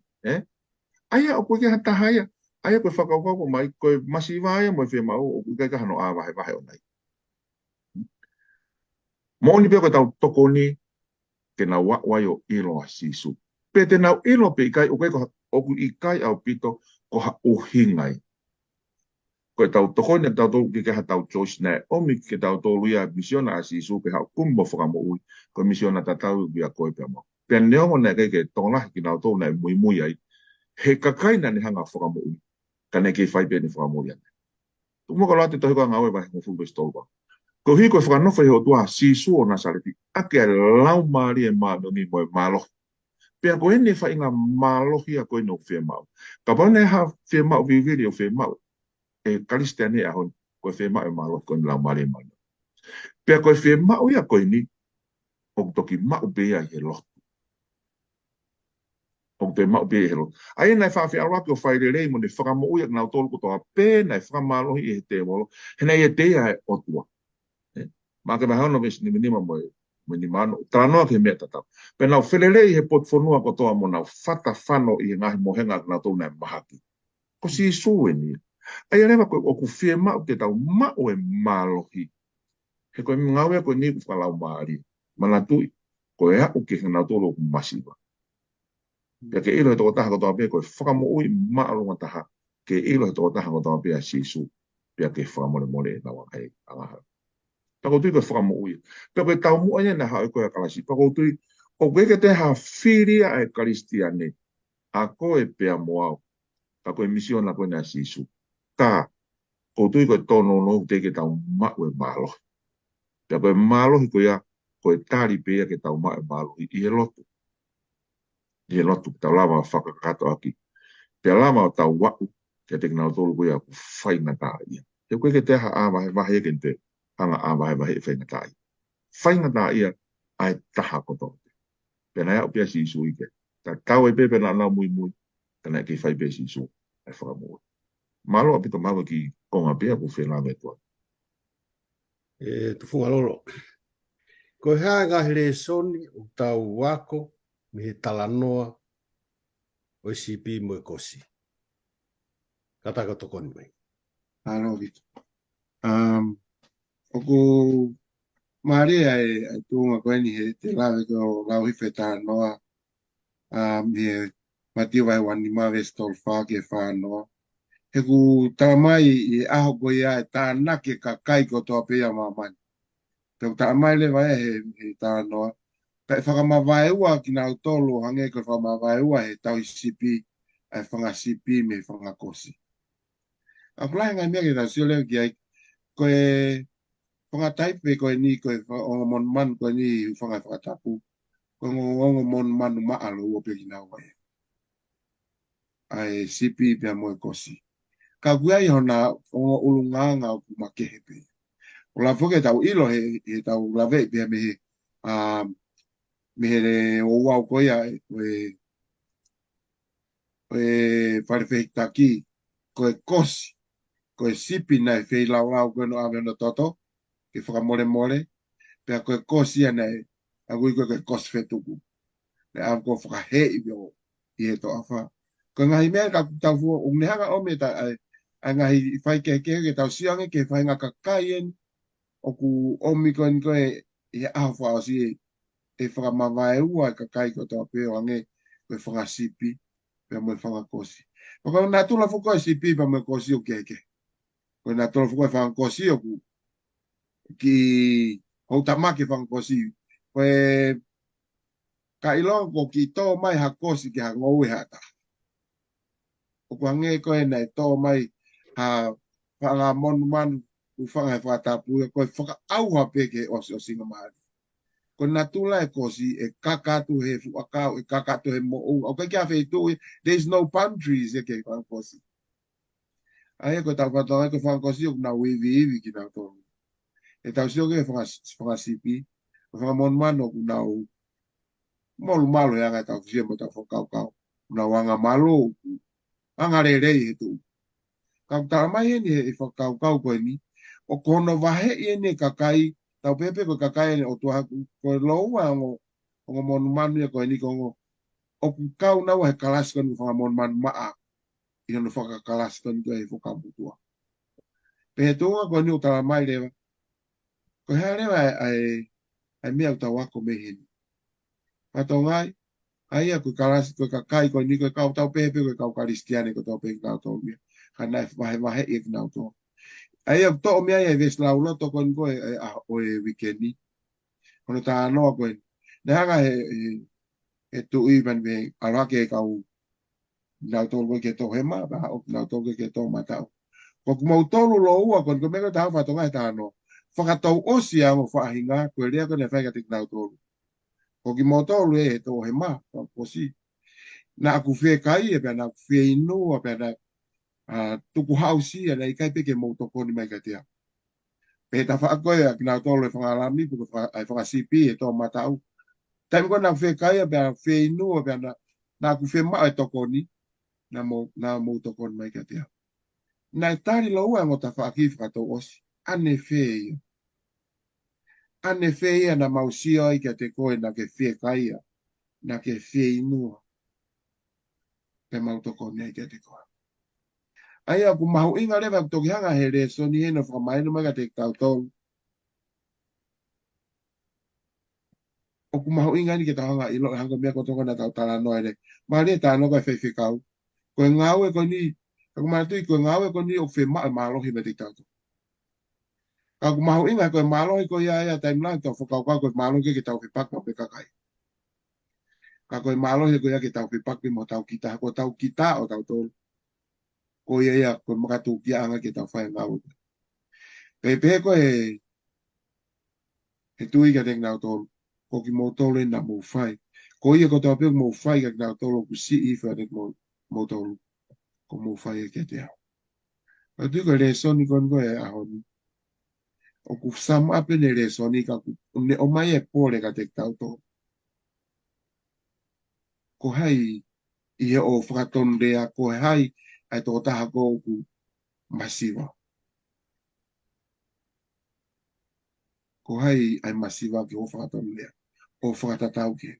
Aia o koe ke hata haia, Aia koe whakauka ko mai, koe masiwa ia mo whi mau o kai ka hano a wahe o nei. Mo ni pia koe tau toko ni ke na wai o ilo a sisu. Pe te nau ilo pe ikai o kai ko oku ikai au pito ko ha uhingai. Koe tau toko ni tau tau ki ha tau Joyce ne omi ke tau tau luia misiona a sisu ke ha kumbo whakamo ui ko misiona tatau bia koe pia mo. Pia neongo ne kai ke tonga ki nau tau nei mui mui ai. He kakaina ni hanga whakamo ui. Ka ne ke whai pe ni whakamo ui ane. Tumoko loa te tohi koa ngawe wahi ngufu stolwa. Ko hi koe whakanowha ho tua sisu o Nasareti, ake a lau maari e maano ni moe malo. Pea koe ne wha inga malo hi a koe no whea mau. Ka pane ha whea mau viviri o whea mau. E kalisteane a hon, koe whea mau e malo koe ni lau maari e maano. Pea koe whea mau ia koe ni, o toki mau bea i he lotu. O te mau bea i he lotu. Ai nai wha whea awaki o whaere rei mo ne whakamo uia nau tolu kotoa pē, nai whakamalo hi e te wolo. Hena i e te a o tua. Maka mai hono ves ni minima mo ni mano trano ke meta ta pe na felele he pot fonua ko to mo na fata fano i ngahi mohenga na to na mahaki ko si sueni ai leva ko o ku fie ma o te tau ma o e malohi he ko ngawe ko ni ku la mari mana tu ko e o ke na to lo masiva ya ke ilo to ta ko to pe ko fa mo ui ma lo ta ke ilo to ta ko to pe si su ya ke fa mo le na wa kai anga Pako tui koe whakamo ui. Pea koe tau mua na hao koe a kalasi. Pako tui, o koe ke te ha whiria e karistiane. A koe pea moao. Ka koe misiona koe na sisu. Ka, ko tui koe tono no te ke tau maue malo. Pea koe malo hi koe a, koe tari pea ke tau maue malo. I he lotu. I he lotu. Tau lama whakakato aki. Pea lama o tau wau. Ke te kinau tolu koe a ku whaina tā ia. Te koe ke te ha a wahe ke te hanga a wahe whaina tā ia. Whainga tā ia ai taha koto. Pena ea upia si isu ike. Ta tau e pepe na mui mui. Tana ke whai pe si isu. Ai whakamua. Malo apito malo ki konga pia ku whenā me tua. Tu funga lolo. Ko hea ngahire soni o tau wako me he talanoa o ICP mo e kosi. Kata ka tokoni mai. Alo, Vito. Oku Maria e tunga koe ni he te lawe ko lau hife tā noa. He matiu vai wani mawe stol whake whanoa. He ku tamai i aho koe ia e tā nake ka kai ko toa pia mamani. Te tamai le vai he tā noa. Kai whakamawai ua ki nau tolu hange koe whakamawai ua he tau sipi ai whangasipi me whangakosi. A kulai ngai mea ki tau sio leo ki ai koe whangataipe koe ni koe ongo mon man koe ni whangatapu. Koe ongo mon manu maalo ua pe ki nau vai. Ai sipi pia moe kosi. Ka kuai hona ongo ulunganga o kumakehepe. O la foke tau ilo he tau lave pia me he me he o wau koe ai koe wharewhehitaki koe kosi. Koe sipi nai whei lau lau koe no ame no toto. Ke whakamore more. Pea koe kosi anai. A koe koe kosi whetuku. Le am koe whakahe i bio i he to awha. Koe ngahi mea ka tau fua. O nehanga ome ta ai ngahi whai ke tau siange ke whai ngā kakaien. O ku omi koe ni koe i he aho wha o si e whakamawai ua i kakai ko tau peo ange koe whangasipi. Pea moe whangakosi. Koe nā tula fuko e sipi pa moe kosi o keke. Koe nā tula fuko e whangakosi o ku ki hou tamaki whangakosi. Koe ka ilonga ko ki tō mai ha kosi ki ha ngou e hata. O ku ange koe nei tō mai ha whanga monu manu u whanga e whatapu koe whaka auha peke o singa mahari. Ko nā tula e kosi e kakatu he fuakau, e kakatu he mo'u. O kai kia whei tui, there's no boundaries e ke whangakosi. Ai ko tau katoa ko whangakosi o kuna wivi ki nā tōru. E tau sio ke whangasipi, whangamonu kuna u molu malo ya ngai tau fia mo tau whakau. Kuna wanga malo, anga rei he tu. Kau tā mai ni e whakau koe ni, o kono wahe i ne kakai, tau pepe ko kakai ne o tua ko loua o monu manu e koe ni kongo, o ku kau nau he kalasi konu whangamonu manu maa. i no whakakalasi toni koe e whakamutua. Pe tunga koe ni o tala mai lewa. Ko hea lewa ai mea uta wako meheni. Pato ngai, ai a koe kalasi koe kakai koe ni koe kau tau pepe koe kau karistiane koe tau pepe kau tau mea. Kana e mahe e kina uto. Ai a to mea e ves lau loto koe ni koe o e wikendi. Kono ta anoa koe. Nehanga e tu iban me arake e kau nau tolu koe ke to hema, ba o nau tolu koe ke to matau. Ko kumau tolu lo ua koe mega tau fatonga e ta anoa. Whakatau osi a mo whaahinga koe rea koe ne whaiga tik nau tolu. Ko ki mo tolu e to hema, posi. Na aku whea kai e pia na aku whea inu, pia na tuku hausi e na ikai peke mo toko ni mai ka tea. Pe ta whaakoe a ki nau tolu e whangalami, puko whakasipi e to matau. Taimi koe na aku whea kai e pia whea inu, pia na aku whea maa e toko ni, na mo toko ni mai ka tea. Na i tari lo ua ngota whaaki whakatau osi. Ane whea ia. Ane whea ia na mausio ai ka te koe na ke whea kai ia. Na ke whea inua. Pe mau toko ni ai ka te koe. Ai aku mahu inga lewa toki hanga he re so ni heno whakamainu mai ka te tautolu. Oku mahu inga ni ke tau hanga ilo hanga mea kotoko na tau tala noa ere. Maa rea tā noka whai kau. Koe ngau e koe ni, aku mātui koe ngau e koe ni o whai maa maalohi me te tautolu. Aku mahu inga koe maalohi koe ia taimlang tau whakaukau koe maalohi ke tau whipaka o pe kakai. Ka koe maalohi koe ia ke tau whipaka mo tau kita, ko tau kita o tau tolu. Koe ia koe makatu kia anga ke tau whai ngau. Pepe koe e tui ka te ngau tolu. Ko ki mo tolu e na mo whai. Ko ia ko tau peo mo whai ka ngau tolu ku si i whai mo tolu. Ko mo whai e ke te au. Ka tui koe le soni kon koe e ahoni. O ku sama ape ne le soni ka ku ne o mai e pole ka te tau tolu. Ko hai i he o whakatondea, ko hai ai tō taha ko ku masiwa. Ko hai ai masiwa ki o whakatondea, o whakatatau ke.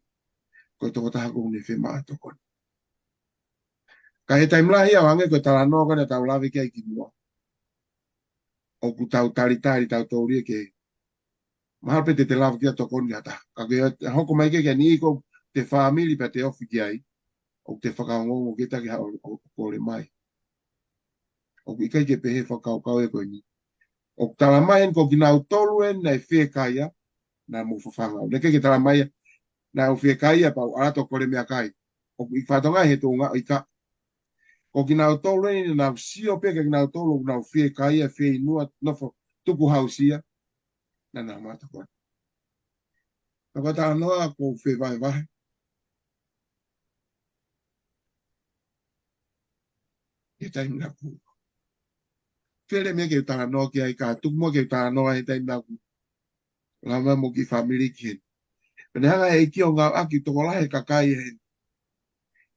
Ko tō taha ko ne whema ato kon. Ka he taimlahi au ange ko tala noa kone tau lawe ki ai ki mua. O ku tau taritari tau tōria ke. Mahalpe te lawe ki a tokon ki ata. Ka ke hoko mai ke ni ko te whamili pa te ofi ki ai. O te whakaongongo ke taki ha o kore mai. O ku ikai ke pehe whakaukau e koe ni. O tala mai en ko ki nau tolu en nei whea kaia na mo whawhangau. Neke ke tala mai na o whea kaia pa o arato kore mea kai. O ku i whatonga he tō ngā o ika. O ki nau tolu en nau sio peke ki nau tolu o nau whea kaia whea inua nofo tuku hausia. Na nā mata koe. Na koe tala noa ko whea vai vai. Ke taimi na ku. Where me ke tala noa ki ai ka tuku mo ke tala noa he taimi na ku. Lama mo ki family ki. Pene hanga he iki o ngā aki toko lahe kakai he.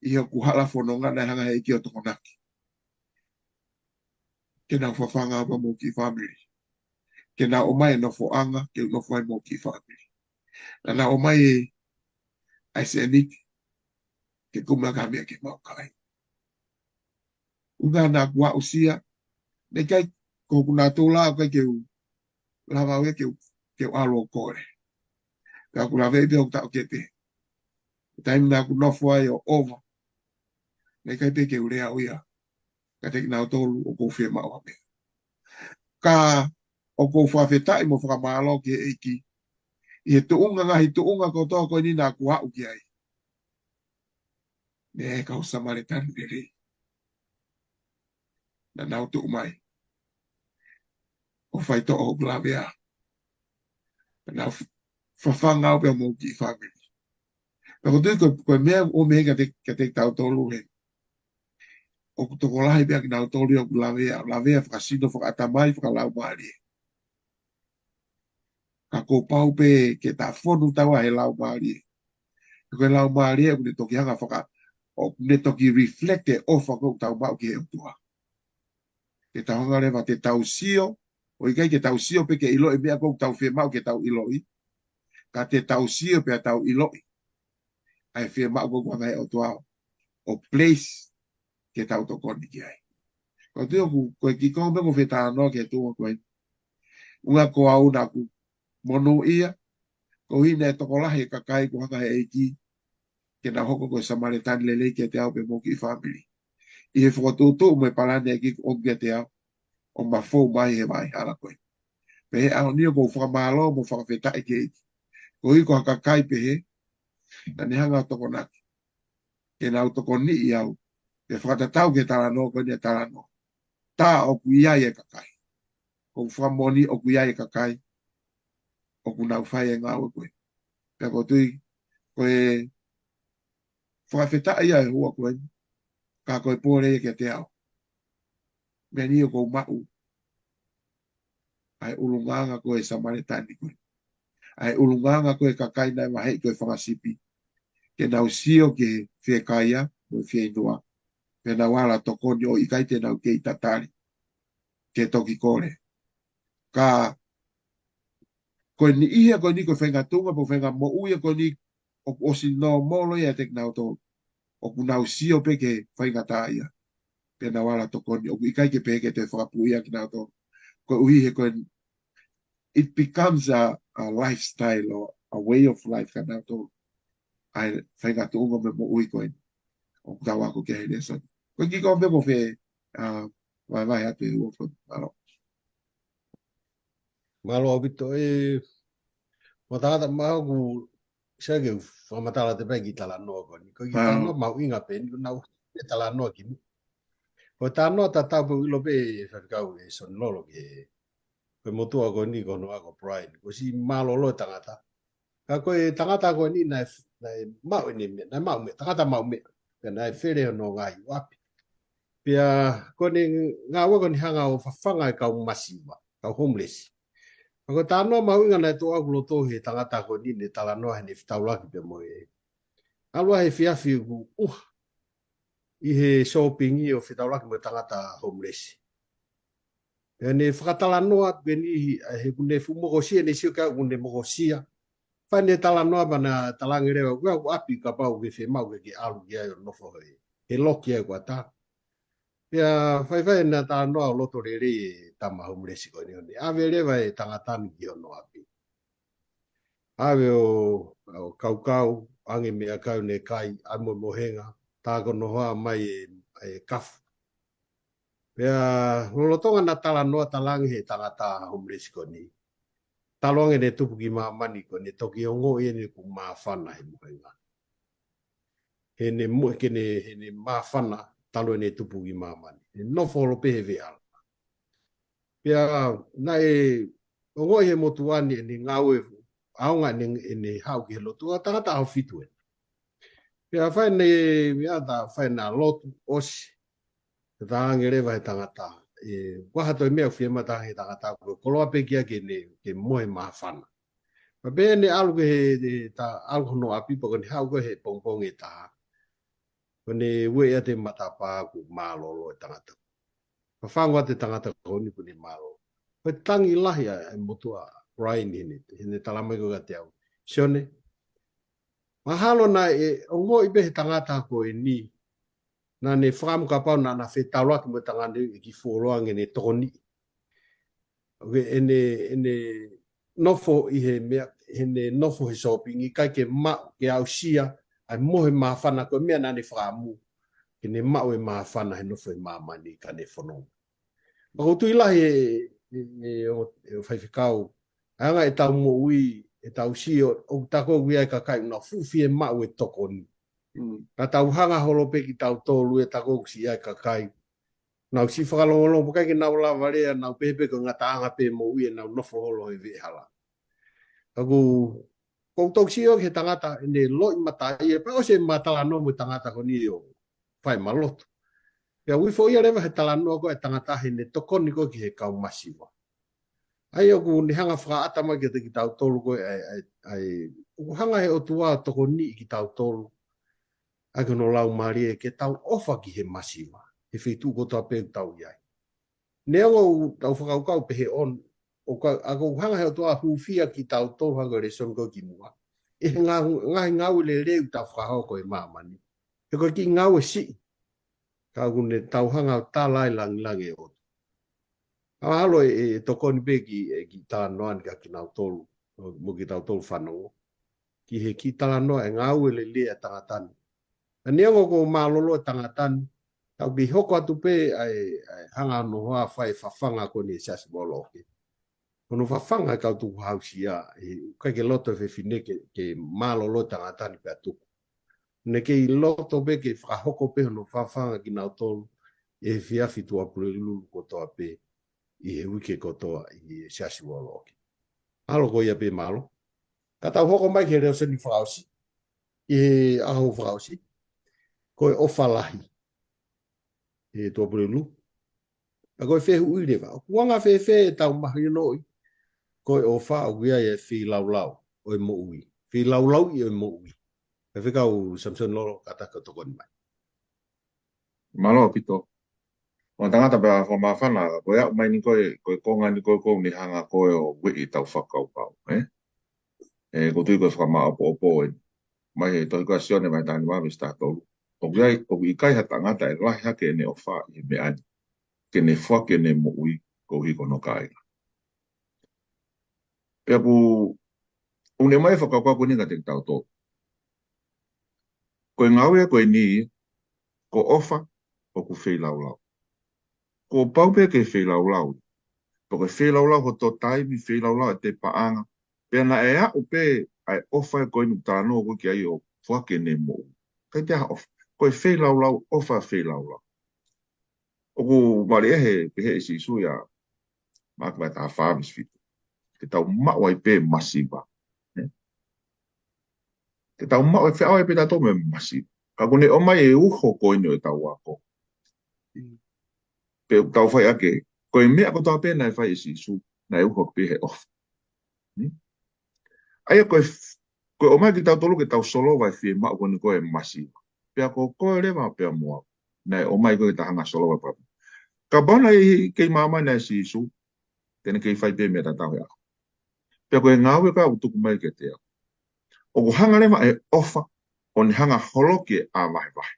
I o ku hala whanonga na hanga he iki o toko naki. Ke nā whawhanga apa mo ki family. Ke nā o mai no whoanga, ke no whai mo ki family. Na nā o mai e aisenik, ke kumaka mea ke mau kai. Unga nā kua usia, ne kai ko kuna tūla o kai ke u lawa ue ke u alo kore. Ka kuna vebe o tau ke te. Taimi nā kuna whai o ova. Ne kai pe ke u rea uia. Ka te kina o tolu o kou whea mau hame. Ka o kou whawhetai mo whakamalo ki e iki. I he tuunga ngahi tuunga ko tō koe ni nā kua u ki ai. Ne e kau samaritani ne rei. Na nau tu mai. O whai to o glavea. Na whawhanga o pia mō ki whamiri. Na ko tui koe mea o mea ka te tau tolu he. O toko lahi pia ki nau tolu o glavea. Glavea whakasino whakatamai whakalau maari. Ka ko pau pe ke ta whonu tawa he lau maari. Koe lau maari e kune toki hanga whaka. O kune toki reflecte o whakau tau mau ki he utua. Ke tau hanga rewa te tau sio. O ikai ke tau sio pe ke iloi mea kou tau whea mau ke tau iloi. Ka te tau sio pe a tau iloi. Ai whea mau kou kwa o tua o place ke tau tokoni ki ai. Ko te oku, koe ki konga mo whetā no ke tūma koe. Unga ko au na ku mono ia, ko hina e tokolahi e kakai ko haka he eiki, ke na hoko koe Samaritan lele ke te au pe moki family. I he whakatūtū mo e palane e ki o ke te au, o ma fō mai he mai hala koe. Pe he au nia ko whakamalo mo whakawheta e ke eiki. Ko hi ko haka kai pe he, na ne hanga tokonaki. Ke na au tokoni i au, ke whakatatau ke talano ko ni talano. Tā o ku ia e kakai. Ko whamoni o ku ia e kakai. O ku nau whai e ngā o koe. Pea ko tui, koe whakawheta ia e hua koe. Ka koe pōre e ke te au. Mea ni o kou mau. Ai ulunganga koe Samaritani koe. Ai ulunganga koe kakai nai mahei koe whakasipi. Ke nau sio ke whiekaia, koe whieinua. Pe nau ala tokoni o ikai te nau ke i tatari. Ke toki kore. Ka koe ni ia koe ni koe whengatunga po whenga mo uia koe ni o si no molo ia tek nau tō. O ku nau sio pe ke whaingata ia. Pe nau ala tokoni. O ku ikai ke pe ke te whakapu ia ki nau tō. Koe uhi he koe it becomes a lifestyle or a way of life ka nau tō. Ai whaingatunga me mo ui koe. O ku tau ako ke hele son. Koe ki koe me mo whe vai atu e uofo. Alo. Malo obito e matata mau ku sage famatala te pai ki tala no ko ni ko ki tano mau inga pe ni na te tala no ki ko tano ta ta bu lo be fa ka u e son lolo ke ko motu ko ni ko no ko pride ko si malo lo tangata ka ko e tangata ko ni na mau ni na mau me tangata mau me ke na fere no ngai wapi pia ko ni ngawa ko ni hanga o fanga ka masiva ka homeless. Ako tano mau inga na to aku to he tangata ko ni ne tala no he fitaula ki pe mo e. Alua he fiafi ku i he shopping i o fitaula ki mo tangata homeless. E ne whakatala noa pe ni he kune fumo ko sia ne sio ka kune mo ko sia. Fa ne tala noa bana talangi rewa ku api ka pau ke fe mau ke alu ya no fo he. He loki e kwa ta. Ya fai na tala noa loto re tama homeless ko ni ni. Ave rewa e tangata mi ki no api. Awe o kaukau, ange mea kau ne kai, amo mohenga, tāko nohoa mai e kafu. Pea, lolotonga na tala noa talangi he tangata homeless ko ni. Taloange ne tupu ki maa mani ko ni, toki ongo i ni ku maa whana he mohenga. He ne maa whana, talo ne tupu ki maa mani. He nofo lo pehe veala. Pea, na e, ongo i he motuani ni ngawe aunga ni hau ki lotu tangata au fitu e. Pea whai ne miata whai na lotu osi. Te tāngi rewa he tangata. Wahato e mea whia mata he tangata. Koloa pekia ke moe maa whana. Pa pēr ne alu ke he ta alu no apipa ko ni hau ke he pongpong e taha. Ko ne ue ea te mata pā ku maa lolo e tangata. Pa whangwa te tangata koni ku ni maa lolo. Ko tangi lahi a motua. Brian hine talamai ko ka te au. Sione, mahalo na o ngo i behe tangata ko e ni, na ne whakamu ka pau na whetauloa ki mo tangata i ki whoroange ne tokoni. Ene nofo i he nofo he shopping i kai ke au sia, ai mohe maa whana ko mea na ne whakamu, ke ne mau e maa whana he nofo e maa mani ka ne whanong. Mako tu ilahi e whaiwhikau, anga e tau mo ui, e tau si o tako ui ai kakai, una fufi e mau e tokoni. Ka tau hanga holope ki tau tolu e tako si ai kakai. Nau si whakalongolong, pukai ki nau lawa rea, nau pepe ko ngata anga pe mo ui e nau nofo holo e vehala. Kaku, kou tau si o ke tangata, ne lo i mata i e pa o se matala no mo tangata ko ni o whai maloto. Pea ui fo ia rewa he tala no ko e tangata he ne tokoni ko ki he kau masiwa. Ai oku ni hanga whakaata mai ki te ki tau tolu koe oku hanga he o tua toko ni ki tau tolu. Ai kono lau maari e ke tau ofa ki he masiwa. He whitu ko tau pēk tau iai. Ne ongo tau whakaukau pehe on. Ako hanga he o tua huwhia ki tau tolu hanga re son ko ki mua. E ngahi ngau le reu tau whakahau koe mamani. E koe ki ngau e si. Ka kune tauhanga talai langi o. Alo e tokoni be ki talanoa ka ki nau tolu. Mo ki tau tolu whanau. Ki he ki talanoa e ngau ele lea tangatani. Na niango ko malolo e tangatani. Tau ki hoko atu pe ai hanga no hoa whai whawhanga ko ni sasi bolo. Kono whawhanga kau tuku hausia. Kai ke loto e whine ke malolo tangatani pe atuku. Ne ke i loto be ke whahoko pe hono whawhanga ki nau tolu. E whiawhi tua pule lulu kotoa pe. I he wike kotoa i sasi bolo. Alo ko ia pe malo. Ka tau hoko mai ke reo seni whausi. I he aho whausi. Ko e ofalahi. E tua pule lulu. A koe whehu uire wau. Kuanga whe tau mahi noi. Koe o wha o ia e whi lau o e mo ui. Whi lau i o e mo ui. E whikau Samson Lolo kataka tokoni mai. Malo pito. O tangata pia ko mawhana, ko ia mai ni koe konga ni koe ni hanga koe o wiki tau whakau pau. E ko tui koe whakama opo e. Mai he toi koe sione mai tani mamis tātou. O i kai ha tangata e lahi hake ne o wha i me ani. Ke ne whake ne mo ui ko hiko no kai. Pia ku une mai whakau kwa kuninga te tau tō. Koe ngau e koe ni ko ofa o ku whei lau. Ko paupe ke whei lau. Ko whei lau ho tō taimi whei lau e te paanga. Pia na e a upe ai ofa e koe nuk tāno ko ki ai o whake ne mo ui. Kai te ha ofa. Koe whei lau ofa whei lau. O ku mare ehe pehe e si suia maka mai tā whāmis fitu. Ke tau mawai pe masiva. Ke tau mawai whea pe tato me masiva. Ka kune o mai e uho koino e tau wako. Pe tau whai ake, koe mea ko tau pēnei whai e si su, na e uho pehe off. Aia koe o mai ki tau tolu ke tau solo vai whie mao kone koe masiva. Pea ko koe rewa pea mua. Na o mai koe ta hanga solo vai papu. Ka bona i kei mama na e si su, tene kei whai pe mea tatau hea. Pea koe ngāwe ka utuku mai ke tea. O ko hanga rewa e ofa, o ni hanga holoki e a vahe.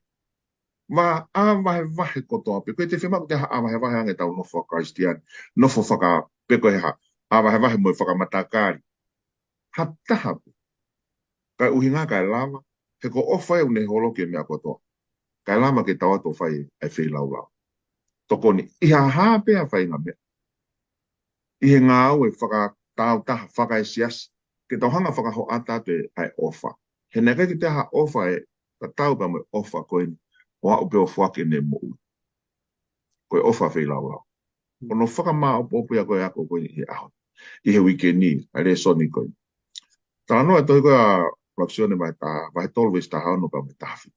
Ma a vahe kotoa pe. Koe te whima ko te ha a vahe ange tau nofo Christian. Nofo whaka pe koe ha a vahe mo whaka matakari. Ha taha pe. Kai uhinga kai lama. He ko ofa e une holoki e mea kotoa. Kai lama ke tau ato whai e whi lau. Tokoni. Iha haa pe a whai ngā mea. Ihe ngā au e whaka tau taha whaka e siasi. Ke tau hanga whaka ho ata te ai ofa. He neka ki te ha ofa e ka tau pa mo ofa koe ni. O a upe o whake ne mo ui. Koe ofa whi lau. Ono whaka maa opo ya koe ako koe ni he aho. I he wike ni, a re soni koe. Tā noa toi koe a plaksione mai tā, vai tolwis tā hao no pa me tāwhi.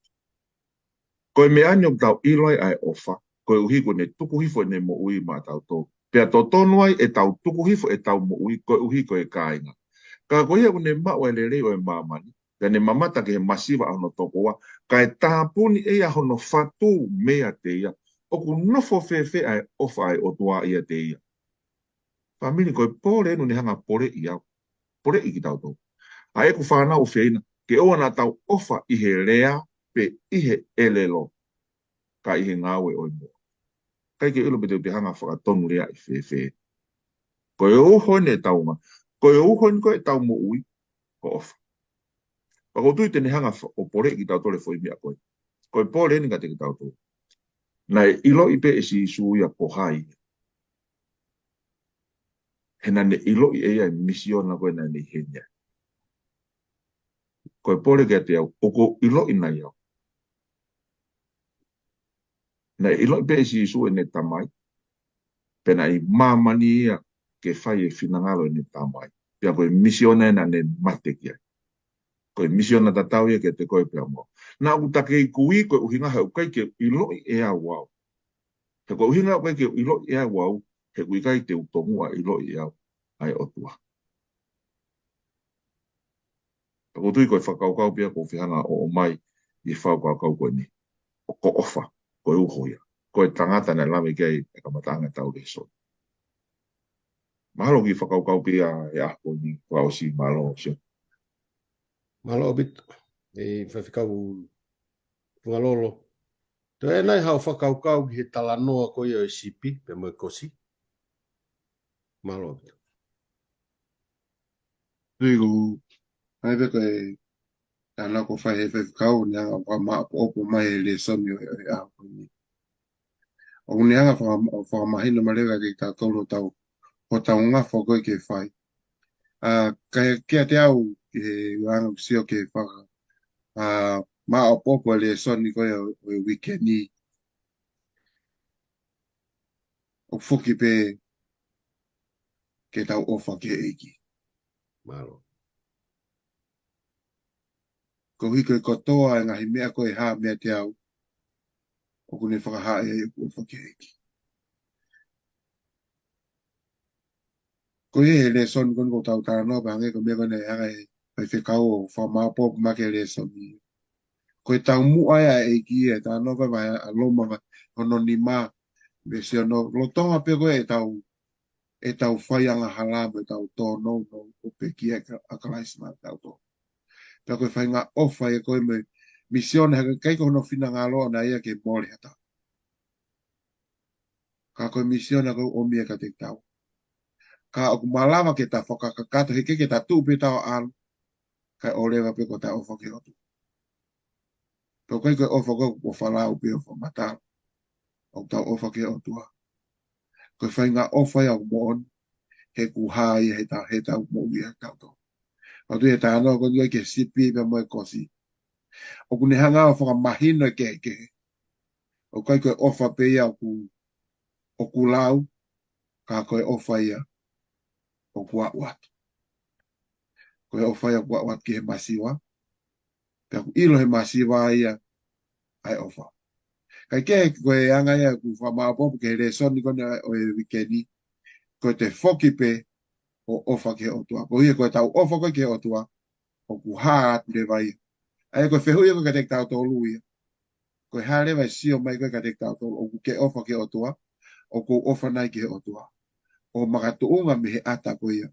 Koe me anyo tau iloi ai ofa. Koe uhiko ne tukuhifo ne mo ui ma tau tō. Pea tō tonuai e tau tukuhifo e tau mo ui, koe uhiko e kāinga. Ka koe ia une maa o e lere o e mamani. Ka ne mamata ke he masiva ano tokoa. Ka e tāpuni e a hono whatu mea te ia. O ku nofo whewhe ai ofa ai o tua ia te ia. Whamini koe pōre enu ni hanga pore i au. Pore i ki tau tō. A e ku whanau whieina. Ke oa na tau ofa i he rea pe i he elelo. Ka i he ngāwe o i mua. Kai ke ilo bete te hanga whakatonu rea i whewhe. Koe uho ne taunga. Koe uho ni koe tau mo ui. Ko ofa. Pako tui tene hanga o pore ki tau tole fwoi mea koe. Koe pōre ni ka te ki tau tō. Nai ilo i pe e si isu ia pohai. Hena ne ilo i eia misiona koe na ne henya. Koe pōre kia te au. Oko ilo i nai au. Nai ilo i pe e si isu e ne tamai. Pena i mamani ia ke whai e whinangalo e ne tamai. Pea koe misiona na ne mate kia. Koe misiona tatau ia ke te koe pea mo. Nā utake i kui koe uhinga hau kai ke ilo i ea wau. He koe uhinga kai ke ilo i ea wau. He kui kai te utomua ilo i ea ai otua. Tako tui koe whakaukau pia ko whihanga o mai i whakaukau koe ni. Ko ofa, koe uhoia. Koe tangata na lame kei e kamatanga tau le so. Mahalo ki whakaukau pia e ahko ni kua osi malo sio. Malo bit e whawhikau whangalolo Te e nai hau whakaukau ki he tala noa ko i o sipi, pe mo kosi. Malo. Tui ko, ai pe koe, ana ko whai he whekau, ni anga wha maa opo mai e le soni o e a ko ni. O ni anga whakamahina marewa ki tā tolo tau, o tau ngā whakoi ke whai. Kia te au, ki he anga sio ke whaka, maa opo e le soni koe o e wikeni. O fuki pe, ke tau ofa ke eiki. Malo. Ko hiko i kotoa e ngahi mea koe haa mea te au, o kune whakaha e ofa ke eiki. Ko e le son kon ko tau tara no bange ko me kone hanga e pai whekau o whamaapo ma ke le son ni. Ko e tau mua e ki e tara no ka vai a loma ono ni ma me se ono lo tonga pe ko e tau whai anga halama e tau tō no o pe ki e a kalaisma tau tō. Pea koe whai ngā ofa e koe me misione haka kai ko hono whina ngā loa na ia ke mōre hata. Ka koe misione haka o mia ka te tau. Ka oku malawa ke ta whakakakato he ke ta tūpe tau anu. Kai orewa pe ko ta ofa ke otu. Pea koe koe ofa koe o whalau pe ofa matau. O tau ofa ke otua. Koe whai ngā ofa ia o moon. He ku hai he tau mōi e tau tō. O tu e ta anō ko ngai ke sipi pe moe kosi. O kune hanga o whakamahino ke ke. O kai koe ofa pe ia o ku lau. Ka koe ofa ia o kua watu. Koe ofa ia kua watu ki he masiwa. Pea ku ilo he masiwa ia ai ofa. Kai ke koe anga ia ku whamaapopu ke re soni kone o e wikeni. Koe te foki pe o ofa ke otua. Ko hia koe tau ofa koe ke otua. O ku haa atu le vai. Ai koe whehuia koe ka tek tau tolu ia. Koe haa le vai sio mai koe ka tek tau tolu. O ku ke ofa ke otua. O ku ofa nai ke otua. O makatu unga me he ata koe ia.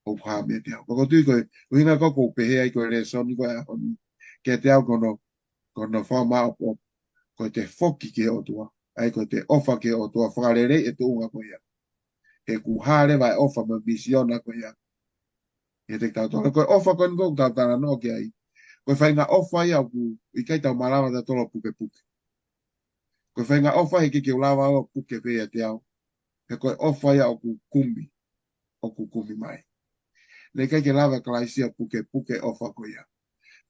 O ku haa mea te au. Koko tui koe uhinga koko pehe ai koe re soni koe a honi. Ke te au kono whamaapopu. Koe te foki ke otua. Ai koe te ofa ke otua. Whakarere e tu unga koe ia. He ku haa le vai ofa me misiona koe ia. He te tau tolu. Koe ofa koe nko tau tana no ke ai. Koe whai ngā ofa ia ku i kai tau malawa ta tolo puke puke. Koe whai ngā ofa he ke ulawa o puke pea te au. He koe ofa ia o ku kumi mai. Nei kai ke lava kalaisia puke puke ofa ko ia.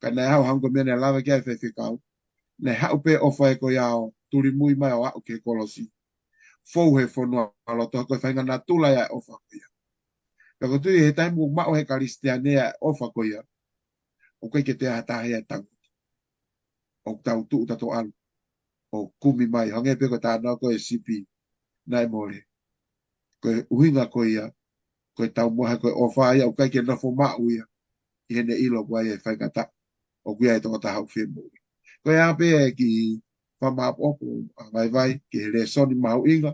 Ka nei hau hango mene lava kia e whewhikau. Nei hau pe ofa e ko ia o turi mui mai o au ke kolosi. Fou he whanua aloto koe whai ngā tula ia ofa ko ia. Kako tui he taimu mao he karistianea ofa ko ia. O kai ke te hatahe e tangu. O tau tuu tato alu. O kumi mai. Honge pe ko tāna ko e sipi. Nai more. Koe uhinga ko ia. Koe tau moha koe ofa ia. O kai ke nofo mau ia. I hene ilo kua e whai kata. O kuia e toko tahau whimu. Koe ape e ki whamaapopu. Vai. Ki he re soni mau inga.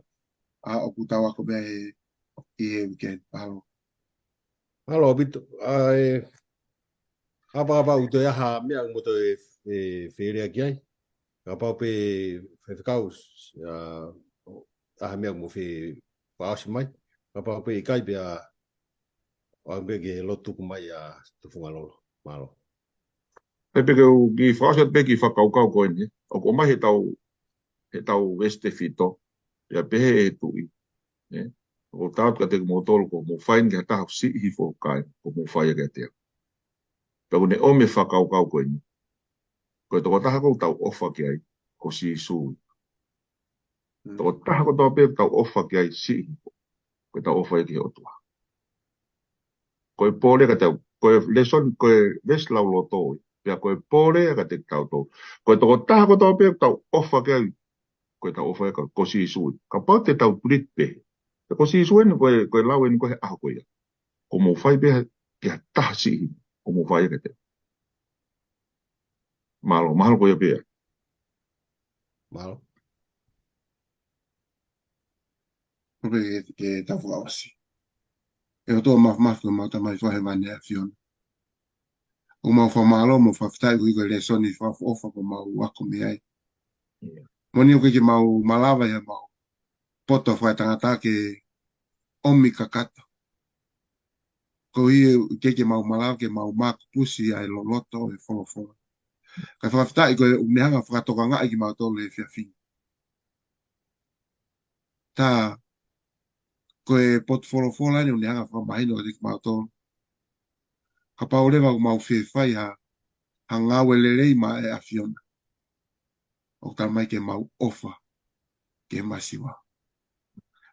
O ku tau ako mea he. I he weekend. Halo. Halo, bitu. Apa uto ya ha mea moto e feria ki ai. Apa pe whewhikaus mea mo whi whaosi mai. Apa pe kai pe a ke lotuku mai a tufunga lolo. Malo. E peke u ki whaosi at peki whakaukau koe ni. O ko mai he tau weste fito. Ia pehe e tui. O tau ka te mo tolu ko mo whain ki hataha si hi fo kai. Ko mo whai ke te. Peko ne ome whakaukau koe ni. Koe toko taha kou tau ofa ki ai. Ko si sui. Toko taha kou tau pe tau ofa ki ai si hi fo. Koe tau ofa ki otua. Koe pōre ka tau. Koe leson koe veslau lo toi. Pea koe pōre ka te tau tau. Koe toko taha kou tau pe tau ofa ki ai. Koe tau ofa ki ko si sui. Ka pau te tau purit pe. Ko si sui ni koe lau ni koe aho koe. Ko mo whai pe ki ha taha si hi. Ko mo whai ka te. Mahalo koe pe. Malo. Koe ke tau whaosi. E o tō mafu ma tamai whahe mani a fiona. O mau whamalo mo whawhitai kui koe le soni whafu ofa ko mau wako me ai. Moni o ke mau malawa ia mau poto whai tangata ke omi kakata. Ko i ke mau malawa ke mau maku pusi ai loloto e wholofola. Kai whakawhitai koe umehanga whakatoka ngā i ki mau tolu e whiawhini. Tā koe pot wholofola ni umehanga whakamahino e ki mau tolu. Ka paurewa mau whiwhai ha ngāwe lerei ma e awhiona. O tā mai ke mau ofa ke masiwa.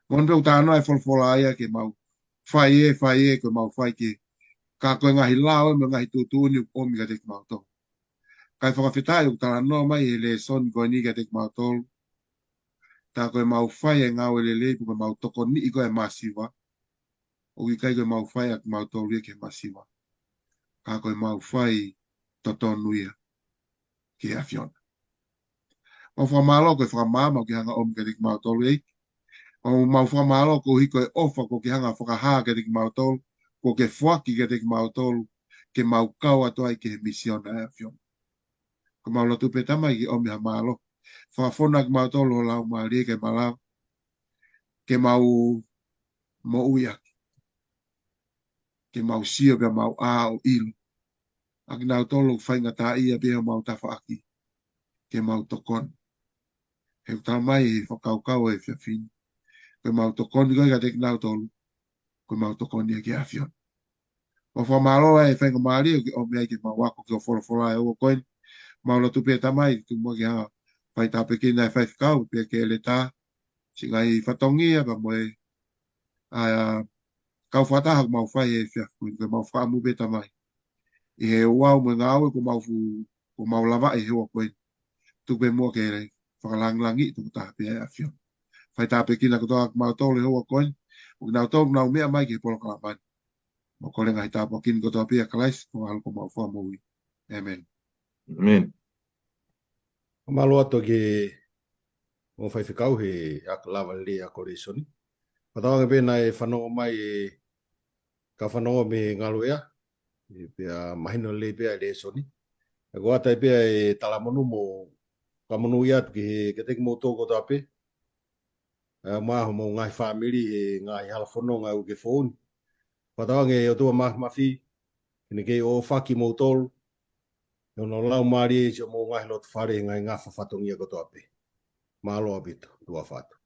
Mon pe utano e wholofola aia ke mau whai e koe mau whai ke ka koe ngahi lao me ngahi tūtūni o mi ka te ki mau tolu. Kai whakawhitai o tā noa mai e le son koe ni ka te ki mau tolu. Tā koe mau whai e ngāwe lerei koe mau toko ni i koe masiwa. O ki kai koe mau whai a ki mau tolu e ke masiwa. Ka koe mau whai totonuia ke awhiona. O whamalo koe whamama ki hanga om ke te ki mau tolu e. O mau whamalo ko hiko e ofa ko ki hanga whakahaa ke te ki mau tolu. Ko ke whaki ke te ki mau tolu. Ke mau kau atoa i ke he misiona e awhiona. Ko mau lotu pe tamai ki omi ha malo. Whawhona ki mau tolu o lau maari ke malau. Ke mau mo uiaki. Ke mau sio ke mau a o ilu. Aki nau tolu whainga tā ia beho mau tawhaaki. Ke mau tokon. He utamai e whakaukau e whiawhini. Ke mau tokon koe ka te ki nau tolu. Ke mau tokon ia ke awhiona. O whamalo e whainga maari o ki omi ai ke mau wako ki o whorofora e o koen. Mau lotu pe tamai tu mo ki hanga. Whai tā peke nai whaifkau pe ke ele tā. Si ngai whatongia pa moe. A kau whataha ko mau whai e whiawhini. Ke mau whaamu pe tamai. I he uau mo ngāwe ko mau lava e hewa koen. Tu pe mua ke rei. Whakalanglangi tu ta pe e awhiona. Whai tā peke na kutoa mau tole hewa koen. O nau tō nau mea mai ke polo kalamani. Mo kore ngai tā pokin kutoa pe a kalais. Ko alu ko mau whaamui. Amen. Amen. Malo ato ki o whaiwhikau he akalawa le a kore soni. Patawanga pēnā e whanonga mai e ka whanonga me ngalo ea. E pia mahino le pia le soni. E ko ata e pia e talamonu mo ka monu ia ki ke teki mo tōko tāpe. Maho mo ngai whamiri e ngai hala whanonga u ke whoni. Patawanga e o tua mafi. Kene kei o whaki mo tolu. E ono lau maari e mo ngai lotu whare ngai ngā whawhatongia ko tāpe. Malo apito, tua whatu.